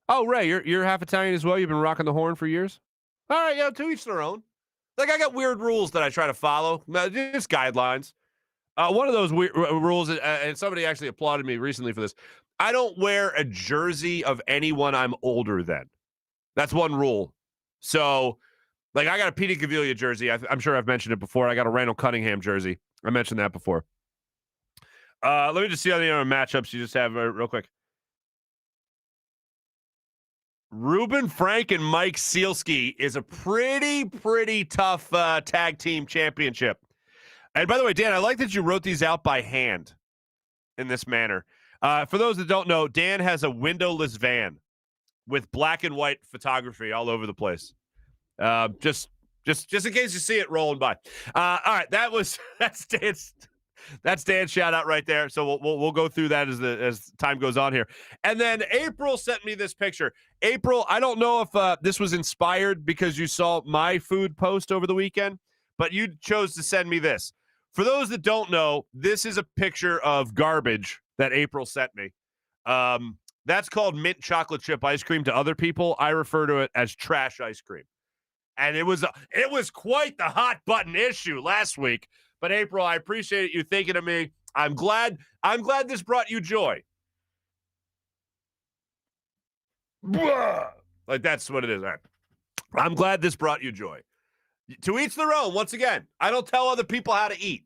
Oh, Ray, you're half Italian as well? You've been rocking the horn for years? All right, yeah, to each their own. Like, I got weird rules that I try to follow, just guidelines. One of those rules, and somebody actually applauded me recently for this, I don't wear a jersey of anyone I'm older than. That's one rule. So, like, I got a Petey Cavilla jersey. I'm sure I've mentioned it before. I got a Randall Cunningham jersey. I mentioned that before. Let me just see how the other matchups you just have real quick. Ruben Frank and Mike Sealski is a pretty tough tag team championship. And by the way, Dan, I like that you wrote these out by hand in this manner. For those that don't know, Dan has a windowless van with black and white photography all over the place. Just in case you see it rolling by. All right, that's Dan's shout out right there. So we'll go through that as time goes on here. And then April sent me this picture. April, I don't know if this was inspired because you saw my food post over the weekend, but you chose to send me this. For those that don't know, this is a picture of garbage that April sent me. That's called mint chocolate chip ice cream to other people. I refer to it as trash ice cream. And it was quite the hot button issue last week. But April, I appreciate you thinking of me. I'm glad this brought you joy. Like, that's what it is. All right. I'm glad this brought you joy. To each their own. Once again, I don't tell other people how to eat.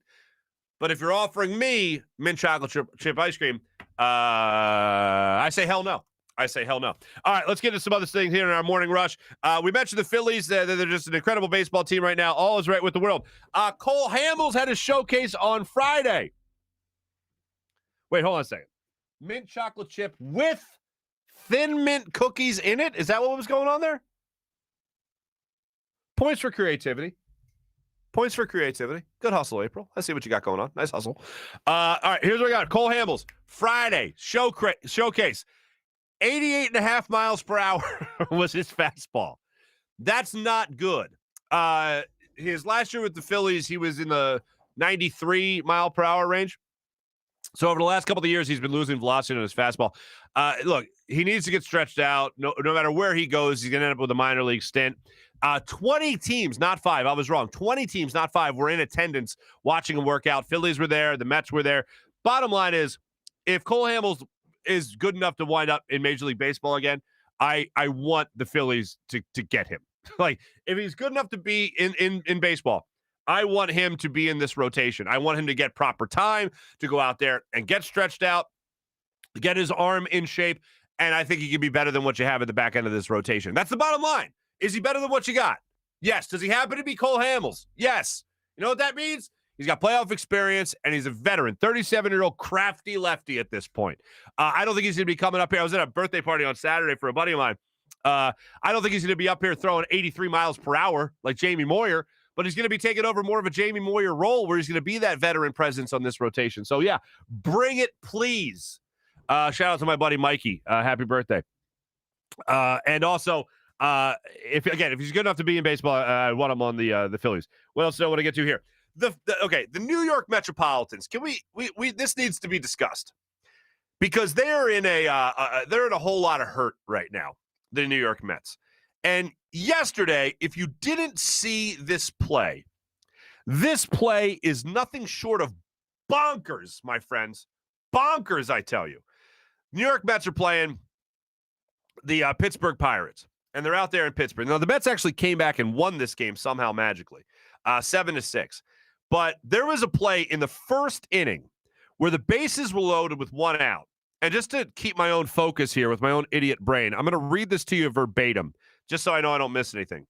But if you're offering me mint chocolate chip ice cream, I say hell no. I say hell no. All right, let's get into some other things here in our morning rush. We mentioned the Phillies. They're just an incredible baseball team right now. All is right with the world. Cole Hamels had his showcase on Friday. Wait, hold on a second. Mint chocolate chip with thin mint cookies in it? Is that what was going on there? Points for creativity. Points for creativity. Good hustle, April. I see what you got going on. Nice hustle. All right, here's what we got. Cole Hamels, Friday, showcase. 88.5 miles per hour was his fastball. That's not good. His last year with the Phillies, he was in the 93 mile per hour range. So over the last couple of years, he's been losing velocity on his fastball. Look, he needs to get stretched out. No matter where he goes, he's going to end up with a minor league stint. 20 teams, not 5. I was wrong. 20 teams, not 5, were in attendance watching him work out. Phillies were there. The Mets were there. Bottom line is, if Cole Hamels is good enough to wind up in Major League Baseball again, I want the Phillies to get him. Like, if he's good enough to be in baseball, I want him to be in this rotation. I want him to get proper time to go out there and get stretched out, get his arm in shape, and I think he can be better than what you have at the back end of this rotation. That's the bottom line. Is he better than what you got? Yes. Does he happen to be Cole Hamels? Yes. You know what that means? He's got playoff experience, and he's a veteran, 37-year-old crafty lefty at this point. I don't think he's going to be coming up here. I was at a birthday party on Saturday for a buddy of mine. I don't think he's going to be up here throwing 83 miles per hour like Jamie Moyer, but he's going to be taking over more of a Jamie Moyer role where he's going to be that veteran presence on this rotation. So, yeah, bring it, please. Shout out to my buddy Mikey. Happy birthday. And also, if he's good enough to be in baseball, I want him on the Phillies. What else do I want to get to here? The New York Metropolitans. Can we this needs to be discussed because they're in a whole lot of hurt right now, the New York Mets. And yesterday, if you didn't see this play is nothing short of bonkers, my friends. Bonkers, I tell you. New York Mets are playing the Pittsburgh Pirates, and they're out there in Pittsburgh. Now, the Mets actually came back and won this game somehow magically, 7-6. But there was a play in the first inning where the bases were loaded with one out. And just to keep my own focus here with my own idiot brain, I'm going to read this to you verbatim, just so I know I don't miss anything.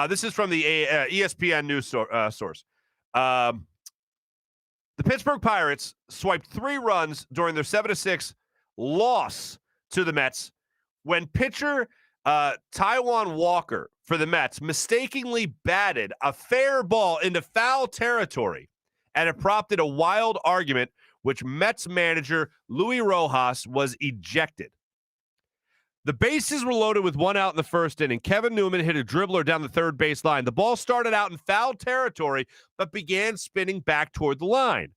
This is from the ESPN news source. The Pittsburgh Pirates swiped 3 runs during their 7-6 loss to the Mets when pitcher Taijuan Walker for the Mets mistakenly batted a fair ball into foul territory, and it prompted a wild argument which Mets manager Luis Rojas was ejected. The bases were loaded with one out in the first inning. Kevin Newman hit a dribbler down the third base line. The ball started out in foul territory, but began spinning back toward the line.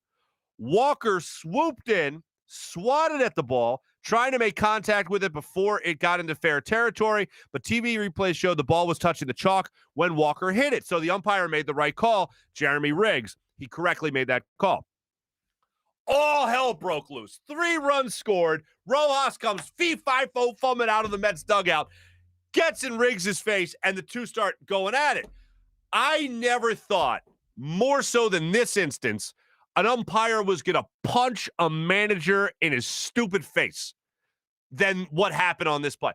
Walker swooped in, swatted at the ball, trying to make contact with it before it got into fair territory, but TV replays showed the ball was touching the chalk when Walker hit it. So the umpire made the right call, Jeremy Riggs. He correctly made that call. All hell broke loose. 3 runs scored. Rojas comes fee-fi-fo foaming out of the Mets dugout, gets in Riggs' face, and the two start going at it. I never thought, more so than this instance, an umpire was going to punch a manager in his stupid face than what happened on this play.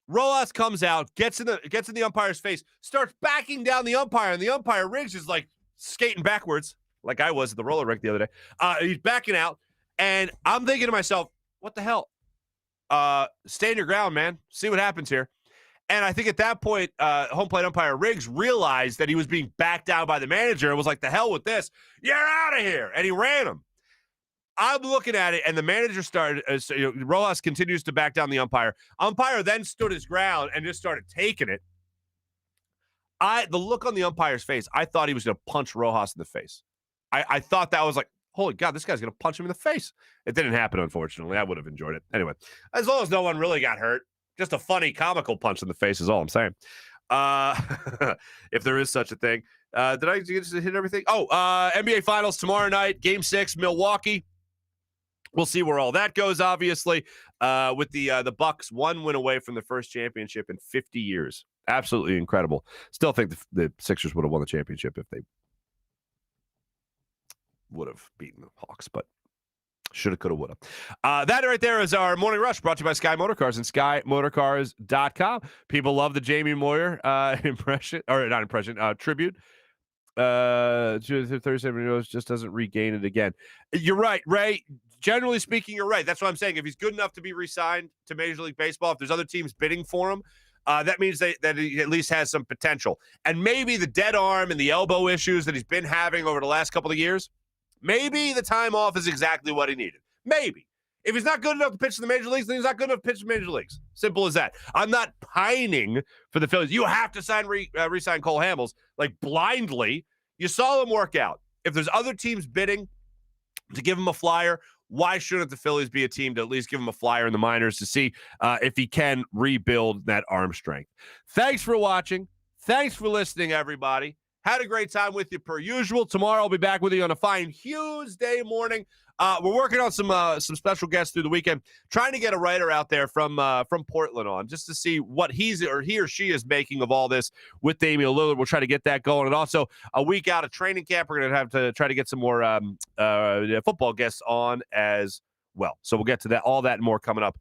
Rojas comes out, gets in the umpire's face, starts backing down the umpire, and the umpire, Riggs, is like skating backwards, like I was at the roller rink the other day. He's backing out, and I'm thinking to myself, what the hell? Stand your ground, man. See what happens here. And I think at that point, home plate umpire Riggs realized that he was being backed down by the manager and was like, the hell with this. You're out of here. And he ran him. I'm looking at it, and the manager started, Rojas continues to back down the umpire. Umpire then stood his ground and just started taking it. The look on the umpire's face, I thought he was going to punch Rojas in the face. I thought that was like, holy God, this guy's going to punch him in the face. It didn't happen, unfortunately. I would have enjoyed it. Anyway, as long as no one really got hurt. Just a funny, comical punch in the face is all I'm saying. If there is such a thing. Did I just hit everything? NBA Finals tomorrow night, Game 6, Milwaukee. We'll see where all that goes, obviously, with the Bucks 1 win away from the first championship in 50 years. Absolutely incredible. Still think the Sixers would have won the championship if they would have beaten the Hawks, but shoulda, coulda, woulda. That right there is our Morning Rush, brought to you by Sky Motorcars and SkyMotorcars.com. People love the Jamie Moyer tribute. 37 years just doesn't regain it again. You're right, Ray. Generally speaking, you're right. That's what I'm saying. If he's good enough to be re-signed to Major League Baseball, if there's other teams bidding for him, that means that he at least has some potential. And maybe the dead arm and the elbow issues that he's been having over the last couple of years, maybe the time off is exactly what he needed. Maybe. If he's not good enough to pitch in the major leagues, then he's not good enough to pitch in the major leagues. Simple as that. I'm not pining for the Phillies. You have to re-sign Cole Hamels, like blindly. You saw him work out. If there's other teams bidding to give him a flyer, why shouldn't the Phillies be a team to at least give him a flyer in the minors to see if he can rebuild that arm strength? Thanks for watching. Thanks for listening, everybody. Had a great time with you per usual. Tomorrow I'll be back with you on a fine Tuesday morning. We're working on some special guests through the weekend, trying to get a writer out there from Portland on just to see what he or she is making of all this with Damian Lillard. We'll try to get that going. And also a week out of training camp, we're going to have to try to get some more football guests on as well. So we'll get to that, all that and more coming up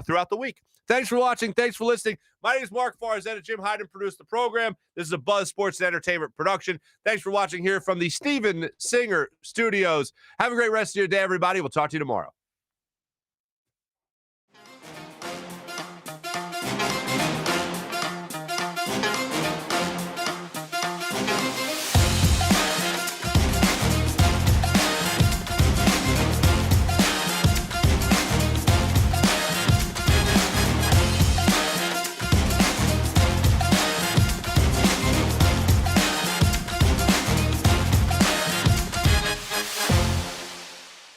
throughout the week. Thanks for watching. Thanks for listening. My name is Marc Farzetta. Jim Hyden produced the program. This is a Buzz Sports and Entertainment production. Thanks for watching here from the Steven Singer Studios. Have a great rest of your day, everybody. We'll talk to you tomorrow.